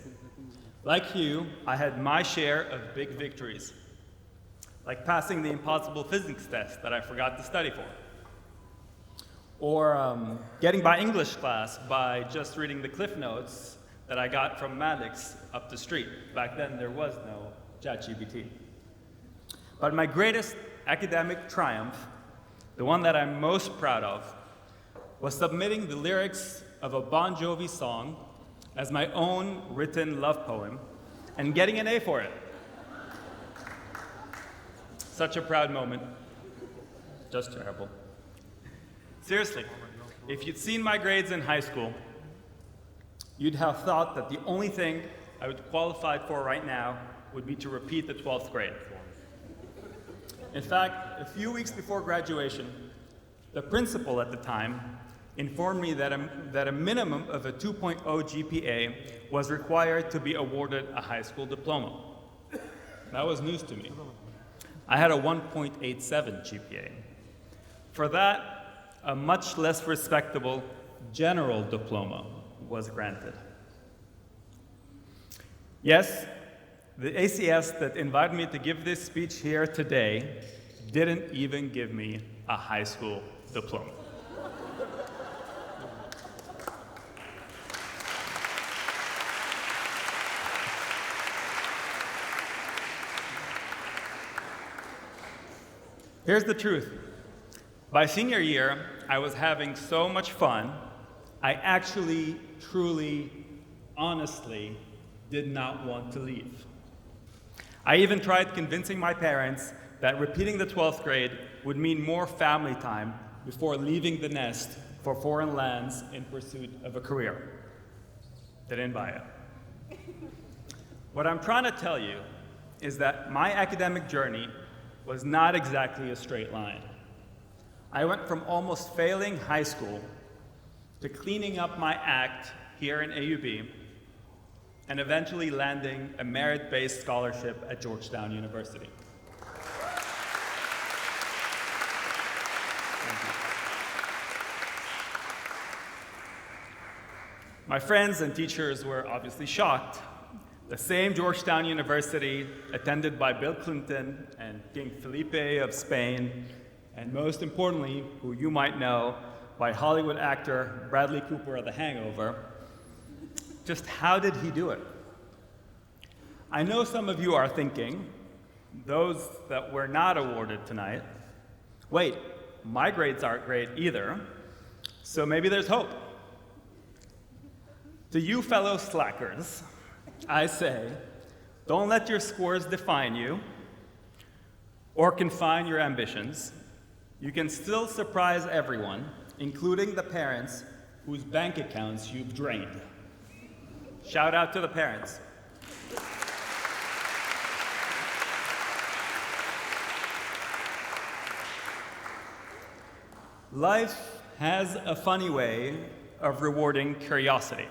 Like you, I had my share of big victories, like passing the impossible physics test that I forgot to study for, or getting by English class by just reading the Cliff Notes that I got from Maddox up the street. Back then, there was no ChatGPT. But my greatest academic triumph, the one that I'm most proud of, was submitting the lyrics of a Bon Jovi song as my own written love poem and getting an A for it. Such a proud moment. Just terrible. Seriously, if you'd seen my grades in high school, you'd have thought that the only thing I would qualify for right now would be to repeat the 12th grade. In fact, a few weeks before graduation, the principal at the time informed me that a minimum of a 2.0 GPA was required to be awarded a high school diploma. That was news to me. I had a 1.87 GPA. For that, a much less respectable general diploma was granted. Yes, the ACS that invited me to give this speech here today didn't even give me a high school diploma. Here's the truth. By senior year, I was having so much fun, I actually, truly, honestly did not want to leave. I even tried convincing my parents that repeating the 12th grade would mean more family time before leaving the nest for foreign lands in pursuit of a career. They didn't buy it. What I'm trying to tell you is that my academic journey was not exactly a straight line. I went from almost failing high school to cleaning up my act here in AUB and eventually landing a merit-based scholarship at Georgetown University. My friends and teachers were obviously shocked. The same Georgetown University, attended by Bill Clinton and King Felipe of Spain, and most importantly, who you might know, by Hollywood actor Bradley Cooper of The Hangover. Just how did he do it? I know some of you are thinking, those that were not awarded tonight, wait, my grades aren't great either, so maybe there's hope. To you fellow slackers, I say, don't let your scores define you or confine your ambitions. You can still surprise everyone, including the parents whose bank accounts you've drained. Shout out to the parents. Life has a funny way of rewarding curiosity.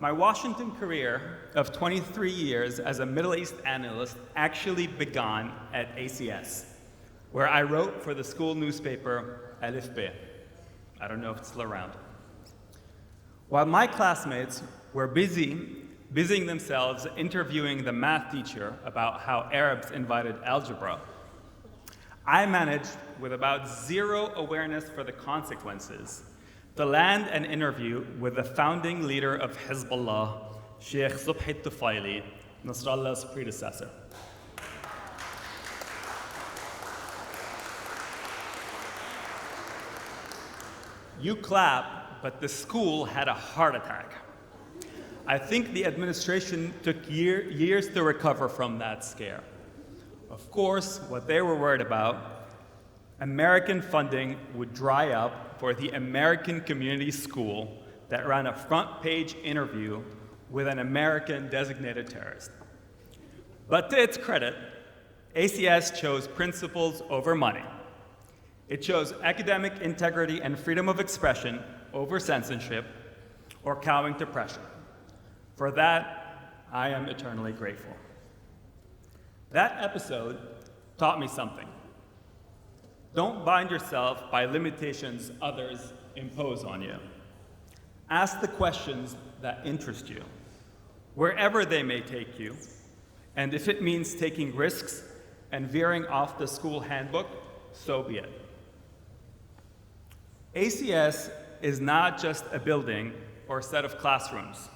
My Washington career of 23 years as a Middle East analyst actually began at ACS, where I wrote for the school newspaper Alif Be. I don't know if it's still around. While my classmates were busying themselves interviewing the math teacher about how Arabs invented algebra, I managed, with about zero awareness for the consequences, to land an interview with the founding leader of Hezbollah, Sheikh Subhi Tufaili, Nasrallah's predecessor. You clap, but the school had a heart attack. I think the administration took years to recover from that scare. Of course, what they were worried about, American funding would dry up for the American community school that ran a front-page interview with an American designated terrorist. But to its credit, ACS chose principles over money. It chose academic integrity and freedom of expression over censorship or cowing to pressure. For that, I am eternally grateful. That episode taught me something. Don't bind yourself by limitations others impose on you. Ask the questions that interest you, wherever they may take you, and if it means taking risks and veering off the school handbook, so be it. ACS is not just a building or set of classrooms.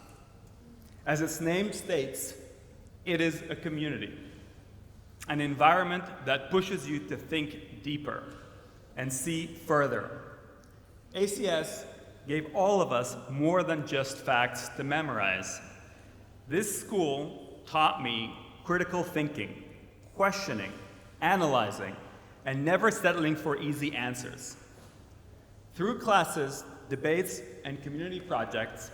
As its name states, it is a community, an environment that pushes you to think deeper and see further. ACS gave all of us more than just facts to memorize. This school taught me critical thinking, questioning, analyzing, and never settling for easy answers. Through classes, debates, and community projects,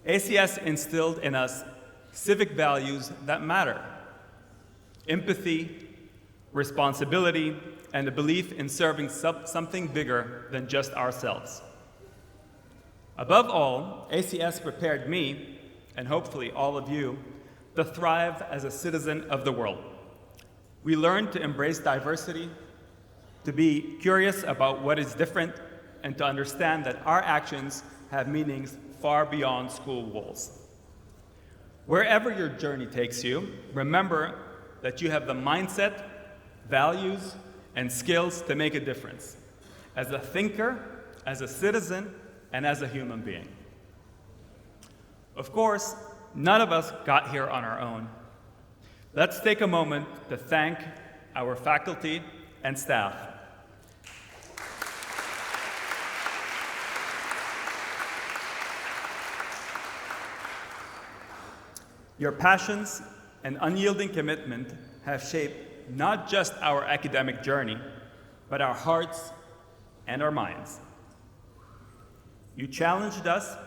ACS instilled in us civic values that matter: empathy, responsibility, and a belief in serving something bigger than just ourselves. Above all, ACS prepared me, and hopefully all of you, to thrive as a citizen of the world. We learned to embrace diversity, to be curious about what is different, and to understand that our actions have meanings far beyond school walls. Wherever your journey takes you, remember that you have the mindset, values, and skills to make a difference, as a thinker, as a citizen, and as a human being. Of course, none of us got here on our own. Let's take a moment to thank our faculty and staff. Your passions and unyielding commitment have shaped not just our academic journey, but our hearts and our minds. You challenged us,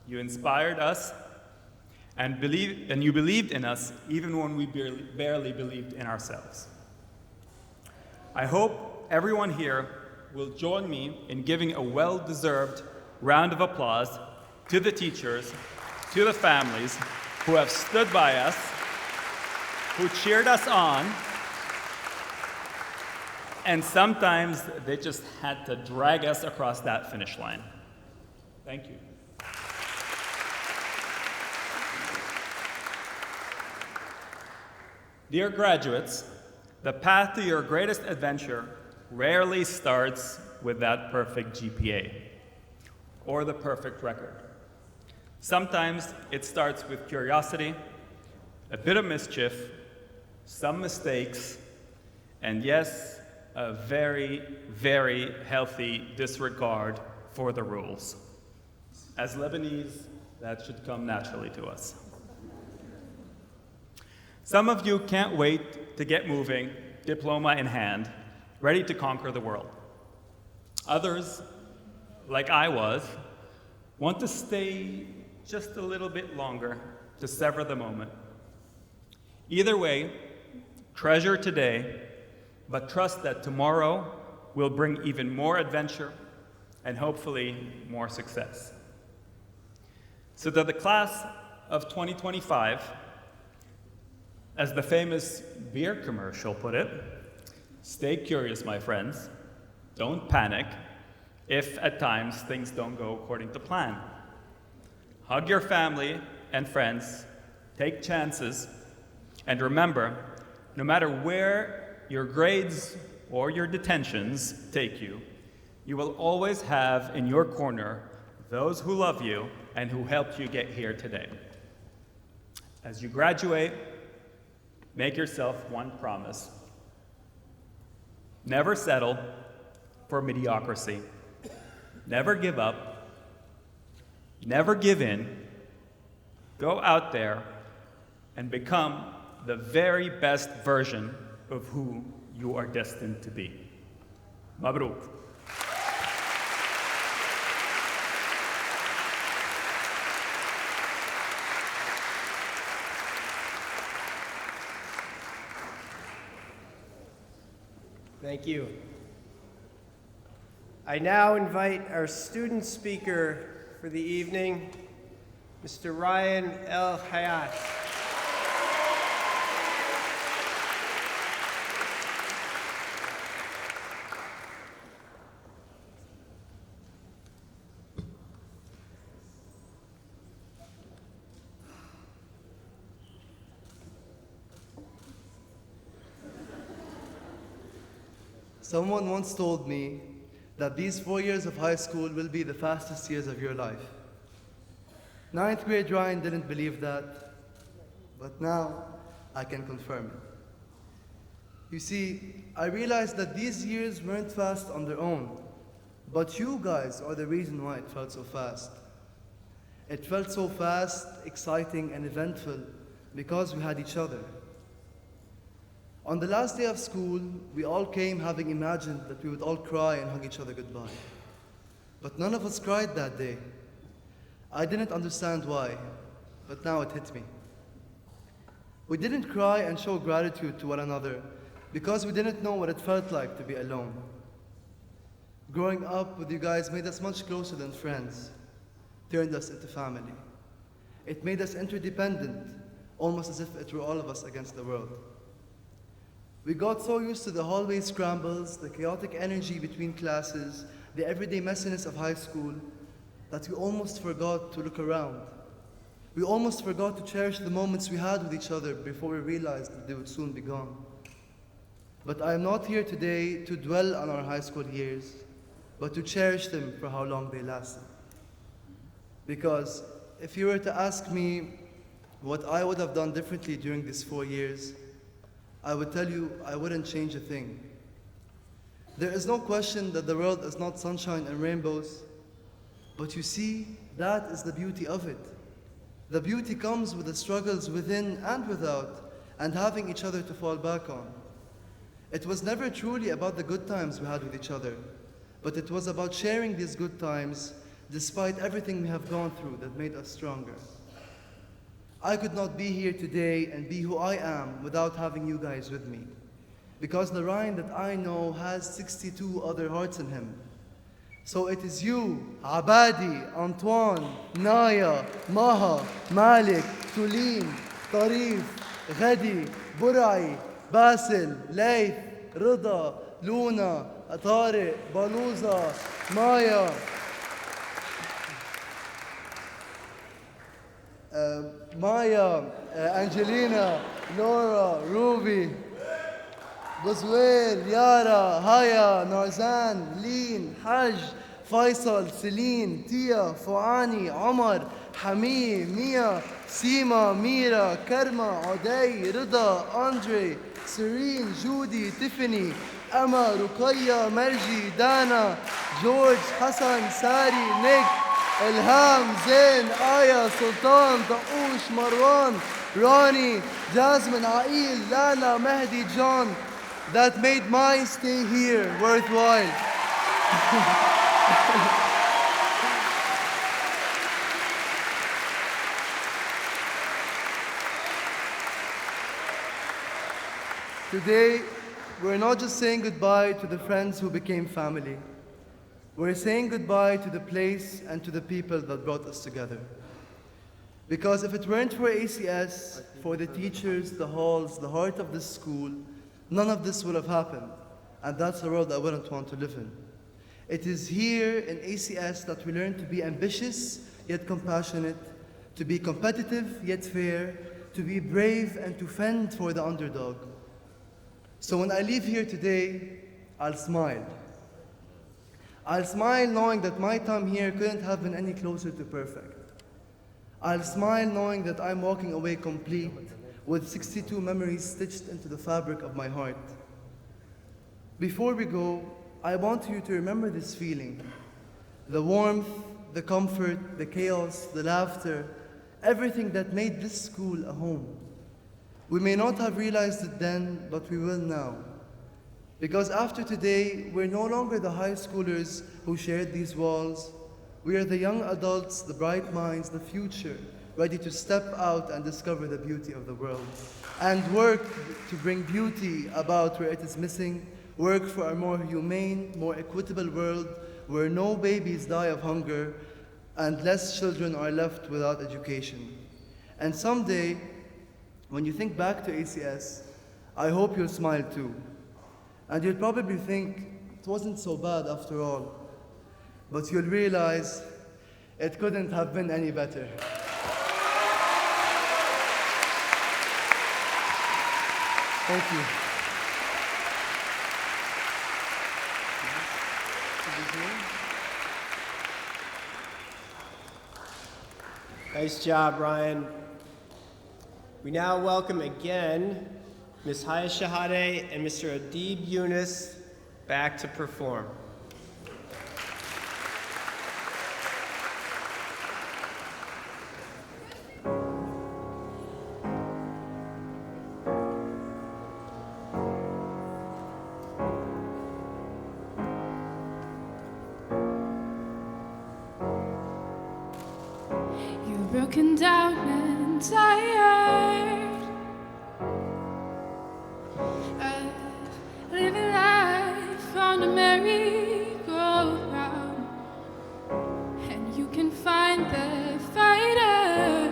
you inspired us, and you believed in us even when we barely believed in ourselves. I hope everyone here will join me in giving a well-deserved round of applause to the teachers, to the families who have stood by us, who cheered us on, and sometimes they just had to drag us across that finish line. Thank you. Dear graduates, the path to your greatest adventure rarely starts with that perfect GPA or the perfect record. Sometimes it starts with curiosity, a bit of mischief, some mistakes, and yes, a very, very healthy disregard for the rules. As Lebanese, that should come naturally to us. Some of you can't wait to get moving, diploma in hand, ready to conquer the world. Others, like I was, want to stay just a little bit longer to savor the moment. Either way, treasure today, but trust that tomorrow will bring even more adventure and hopefully more success. So that the class of 2025, as the famous beer commercial put it, stay curious, my friends. Don't panic if at times things don't go according to plan. Hug your family and friends, take chances, and remember, no matter where your grades or your detentions take you, you will always have in your corner those who love you and who helped you get here today. As you graduate, make yourself one promise. Never settle for mediocrity. Never give up. Never give in. Go out there and become the very best version of who you are destined to be. Mabruk. Thank you. I now invite our student speaker for the evening, Mr. Ryan El Hayat. Someone once told me that these 4 years of high school will be the fastest years of your life. 9th grade Ryan didn't believe that, but now I can confirm it. You see, I realized that these years weren't fast on their own, but you guys are the reason why it felt so fast. It felt so fast, exciting, and eventful because we had each other. On the last day of school, we all came having imagined that we would all cry and hug each other goodbye. But none of us cried that day. I didn't understand why, but now it hit me. We didn't cry and show gratitude to one another because we didn't know what it felt like to be alone. Growing up with you guys made us much closer than friends, turned us into family. It made us interdependent, almost as if it were all of us against the world. We got so used to the hallway scrambles, the chaotic energy between classes, the everyday messiness of high school, that we almost forgot to look around. We almost forgot to cherish the moments we had with each other before we realized that they would soon be gone. But I am not here today to dwell on our high school years, but to cherish them for how long they lasted. Because if you were to ask me what I would have done differently during these 4 years, I would tell you I wouldn't change a thing. There is no question that the world is not sunshine and rainbows, but you see, that is the beauty of it. The beauty comes with the struggles within and without, and having each other to fall back on. It was never truly about the good times we had with each other, but it was about sharing these good times despite everything we have gone through that made us stronger. I could not be here today and be who I am without having you guys with me. Because the Ryan that I know has 62 other hearts in him. So it is you, Abadi, Antoine, Naya, Maha, Malik, Tulin, Tarif, Ghadi, Burai, Basil, Laith, Rida, Luna, Tariq, Baluza, Maya, Angelina, Laura, Ruby, Buzwair, Yara, Haya, Narzan, Leen, Haj, Faisal, Celine, Tia, Fuani, Omar, Hami, Mia, Sima, Mira, Karma, Oday, Rida, Andre, Serene, Judy, Tiffany, Emma, Ruqayya, Marji, Dana, George, Hassan, Sari, Nick, Ilham, Zain, Aya, Sultan, Taoush, Marwan, Ronnie, Jasmine, Ail, Lana, Mehdi, John, that made my stay here worthwhile. Today, we're not just saying goodbye to the friends who became family. We're saying goodbye to the place and to the people that brought us together. Because if it weren't for ACS, for the teachers, the halls, the heart of this school, none of this would have happened. And that's a world I wouldn't want to live in. It is here in ACS that we learn to be ambitious, yet compassionate, to be competitive, yet fair, to be brave, and to fend for the underdog. So when I leave here today, I'll smile. I'll smile knowing that my time here couldn't have been any closer to perfect. I'll smile knowing that I'm walking away complete with 62 memories stitched into the fabric of my heart. Before we go, I want you to remember this feeling. The warmth, the comfort, the chaos, the laughter, everything that made this school a home. We may not have realized it then, but we will now. Because after today, we're no longer the high schoolers who shared these walls. We are the young adults, the bright minds, the future, ready to step out and discover the beauty of the world. And work to bring beauty about where it is missing, work for a more humane, more equitable world where no babies die of hunger and less children are left without education. And someday, when you think back to ACS, I hope you'll smile too. And you'll probably think, it wasn't so bad after all. But you'll realize it couldn't have been any better. Thank you. Nice job, Ryan. We now welcome again Ms. Haya Shahade and Mr. Adib Yunus back to perform. You're broken down and tired of living life on a merry-go-round, and you can find the fighter,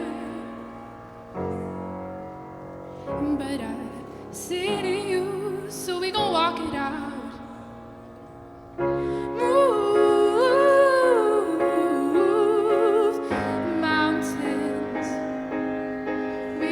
but I see it in you, so we gon' walk it out. Move mountains, we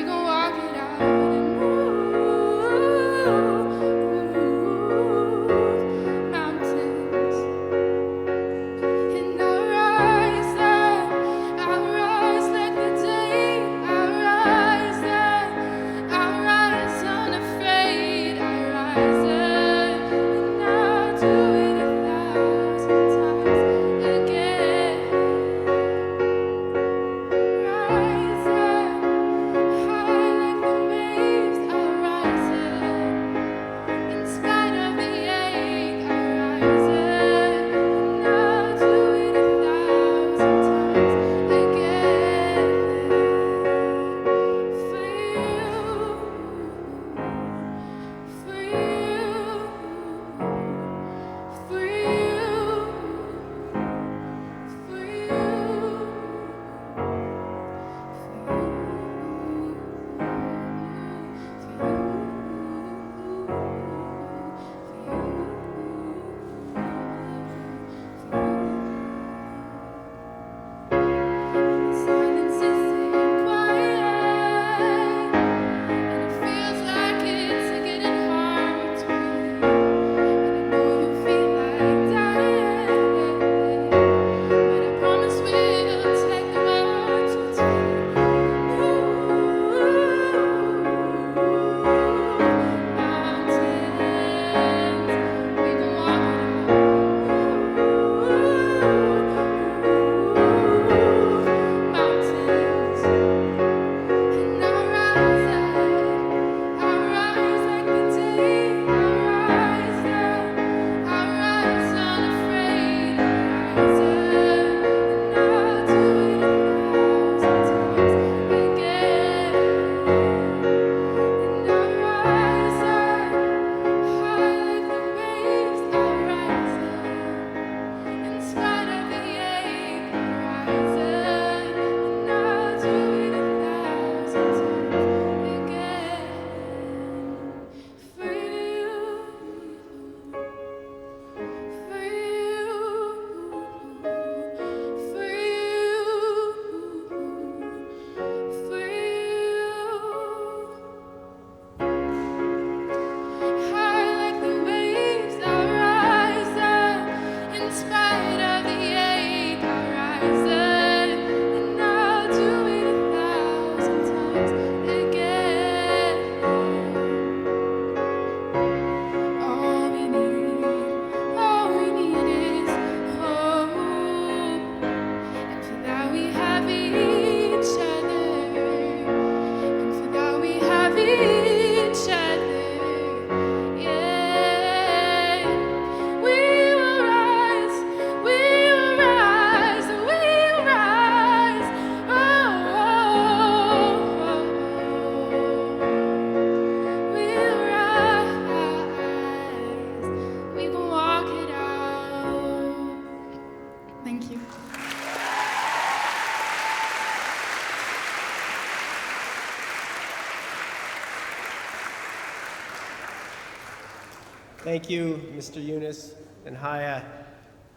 Thank you, Mr. Yunus and Haya.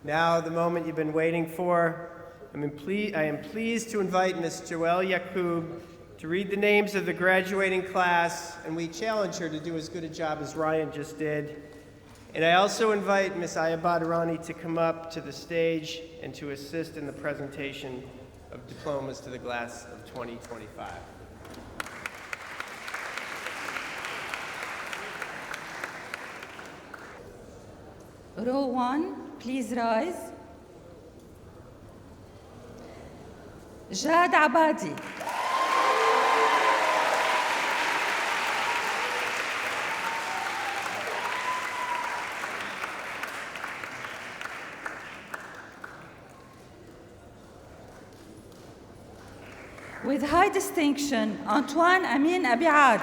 Now, the moment you've been waiting for. I am pleased to invite Ms. Joelle Yacoub to read the names of the graduating class, and we challenge her to do as good a job as Ryan just did. And I also invite Ms. Aya Badarani to come up to the stage and to assist in the presentation of diplomas to the class of 2025. Row 1, please rise. Jad Abadi. With high distinction, Antoine Amin Abiad.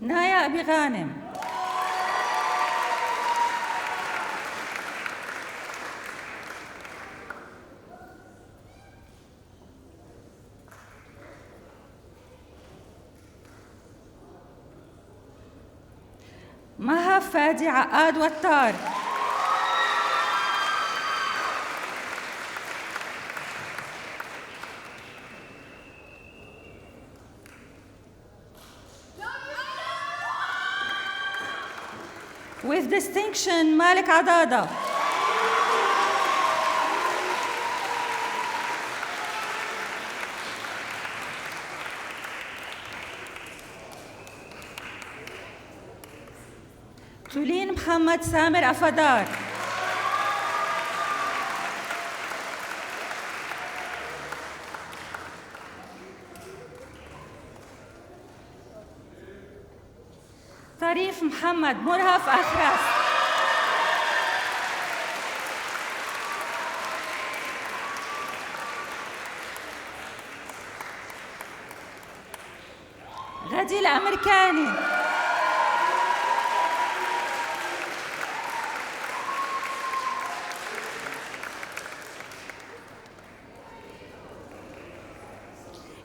نايا أبي غانم. مها فادي عقاد وتار. With distinction, Malik Adada. تولين محمد سامر أفدار. طريف محمد مرهف أخرس. غدي الأمريكاني.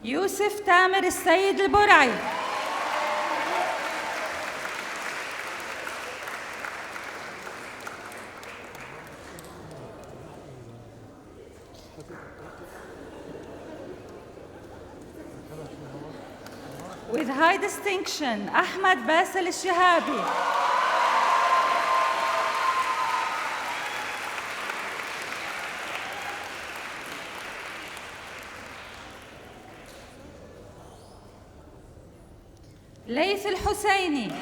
يوسف تامر السيد البرعي. With high distinction, Ahmed Basel الشهابي. ليث الحسيني.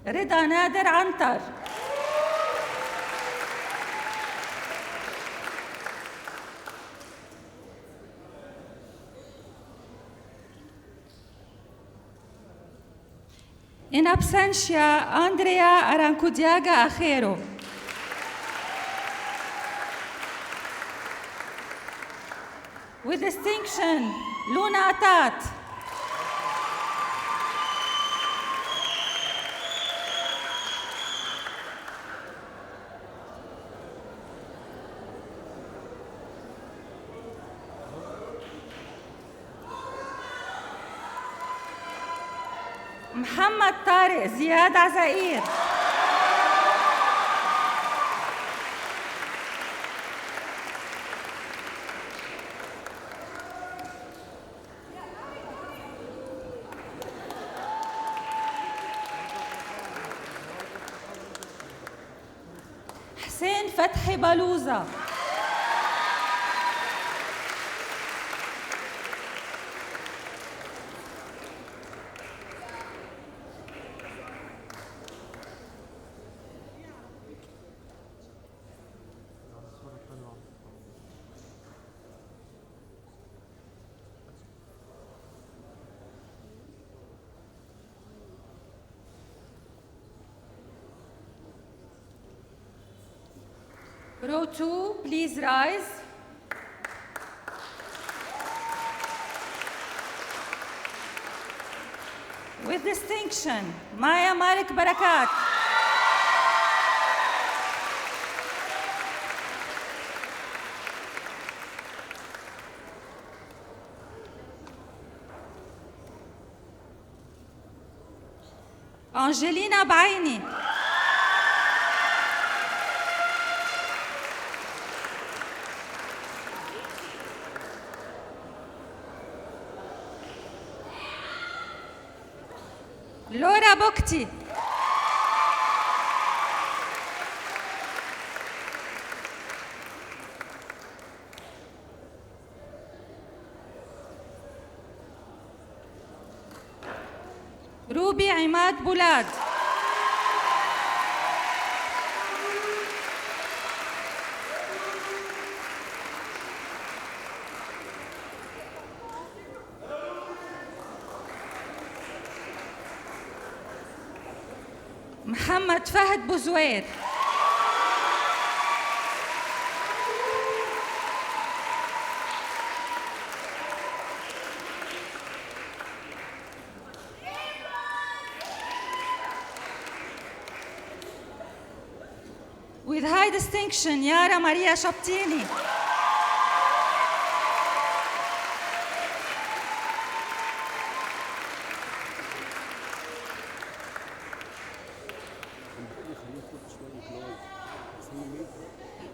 رضا نادر عنتر. In absentia, Andrea Arancudiaga Ajero. With distinction, Luna Atat. محمد طارق زياد عزائير. حسين فتحي بلوزة. Row 2, please rise. With distinction, Maya Malik Barakat. Angelina Baini. Laura Bokti. Ruby Imad Bulad. محمد فهد بوزوير. With high distinction, Yara Maria Shaptini.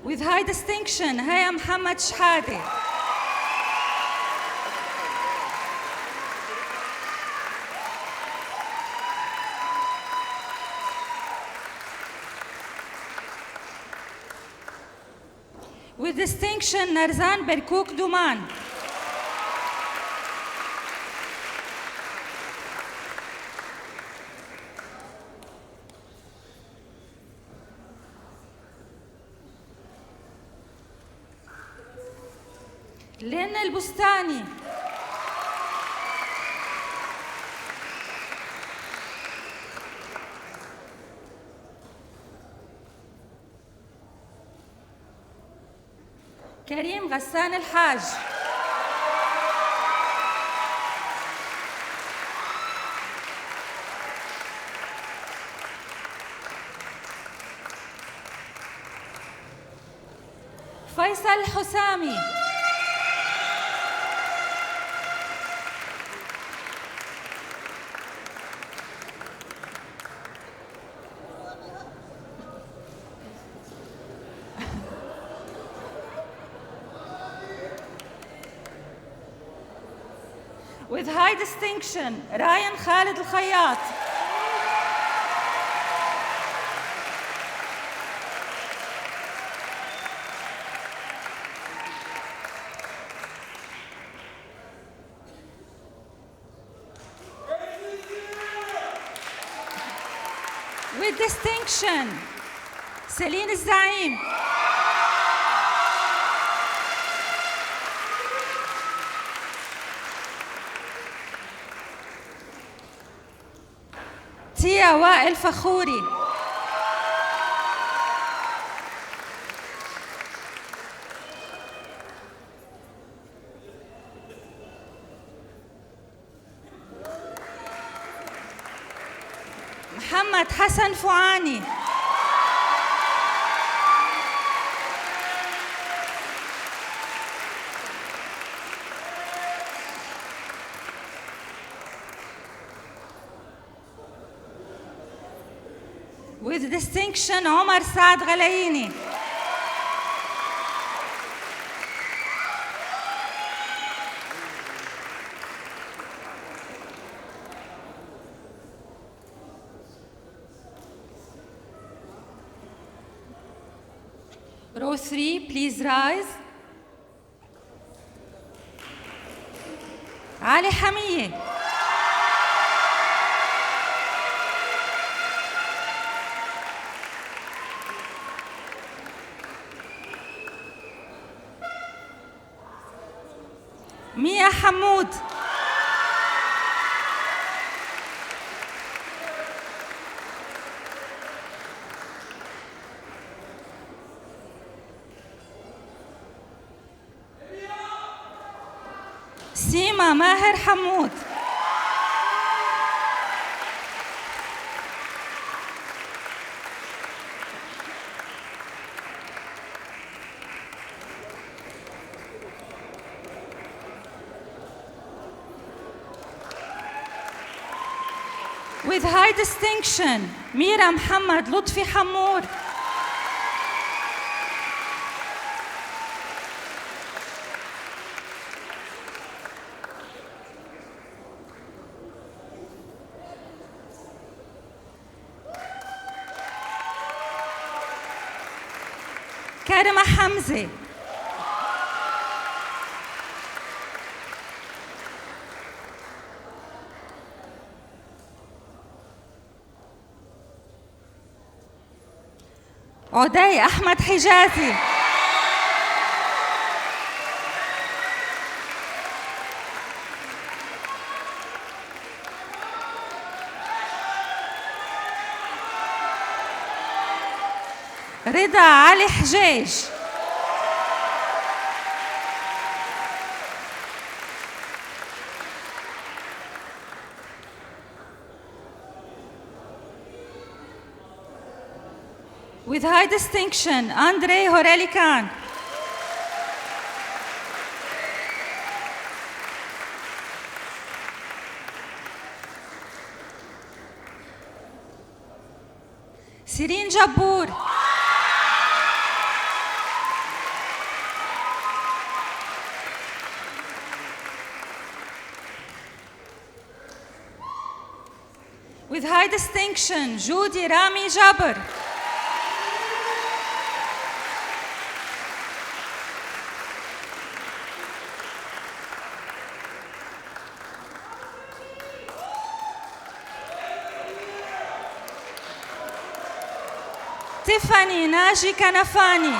With high distinction, Haya Muhammad Shhadi. With distinction, Narzan Berkouk Duman. لين البستاني. كريم غسان الحاج. فيصل حسامي. With high distinction, Ryan Khalid Al-Khayyat. With distinction, Celine Zaim. تيا وائل فخوري. محمد حسن فؤاني. With distinction, Omar Saad Ghalayini. Row 3, please rise. Ali Hamiye. Mia Hamoud. سيما ماهر حمود. With high distinction, ميرا محمد لطفي حمور. كرمة حمزة. عدي أحمد حجازي. رضا علي حجاج. With high distinction, Andre Horelikan. Sirin Jabbour. With high distinction, Judy Rami Jabr. Tiffany Naji Kanafani.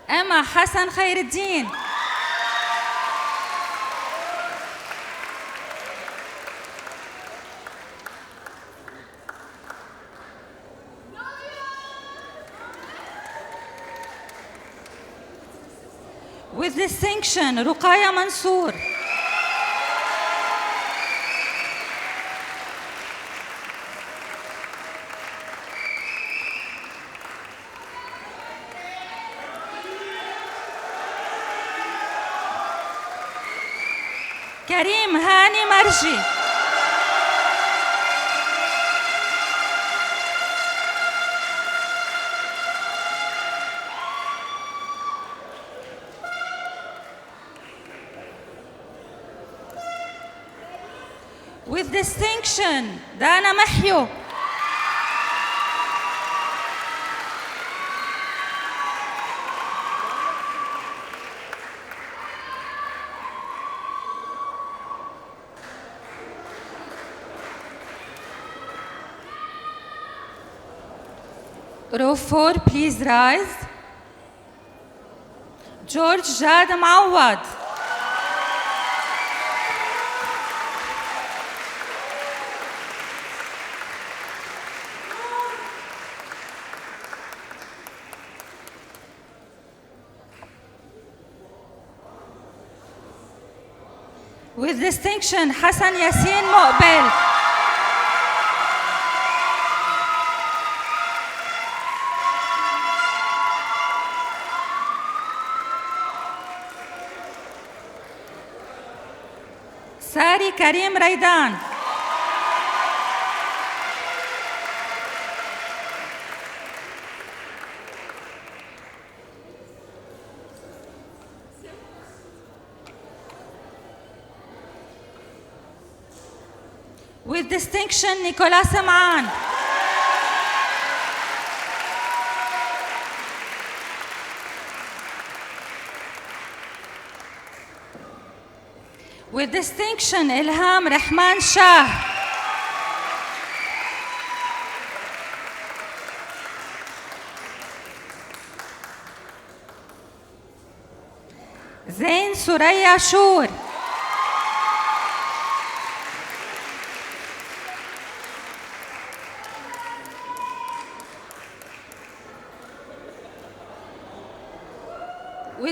Emma Hassan Khairuddin. With distinction, Ruqaya Mansour. Karim Hani Marji. With distinction, Dana Mahyo. Row 4, please rise. George Jad Mawad. With distinction, Hassan Yassin Muqbel. Sari Karim Raidan. With distinction, Nicolas Sam'an. With distinction, Ilham Rahman Shah. Zain Suraya Shur.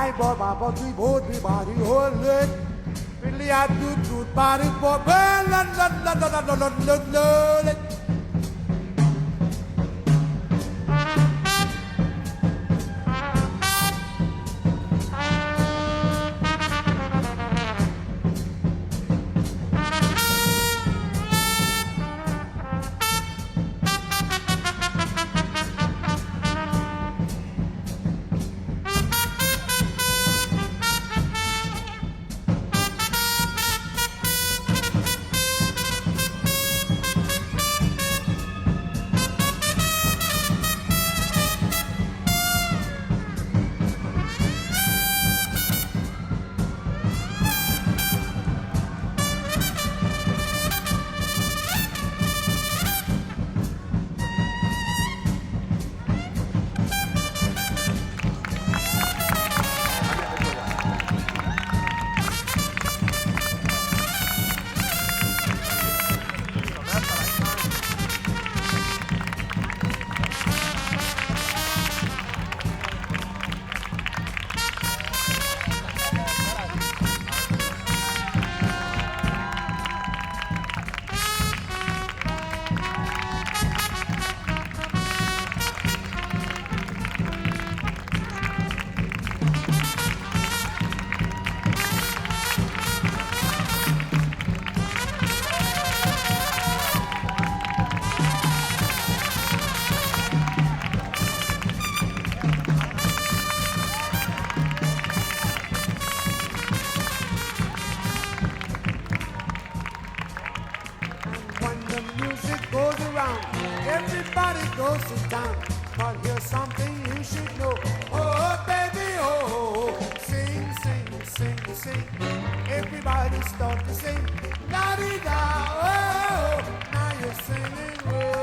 ai bo ba bo tui bo tui ba di ho le really a tu ba di bo ba la le everybody goes to town, but here's something you should know. Oh, baby, oh, sing, sing, sing, sing. Everybody start to sing. La-di-da, oh, now you're singing. Oh.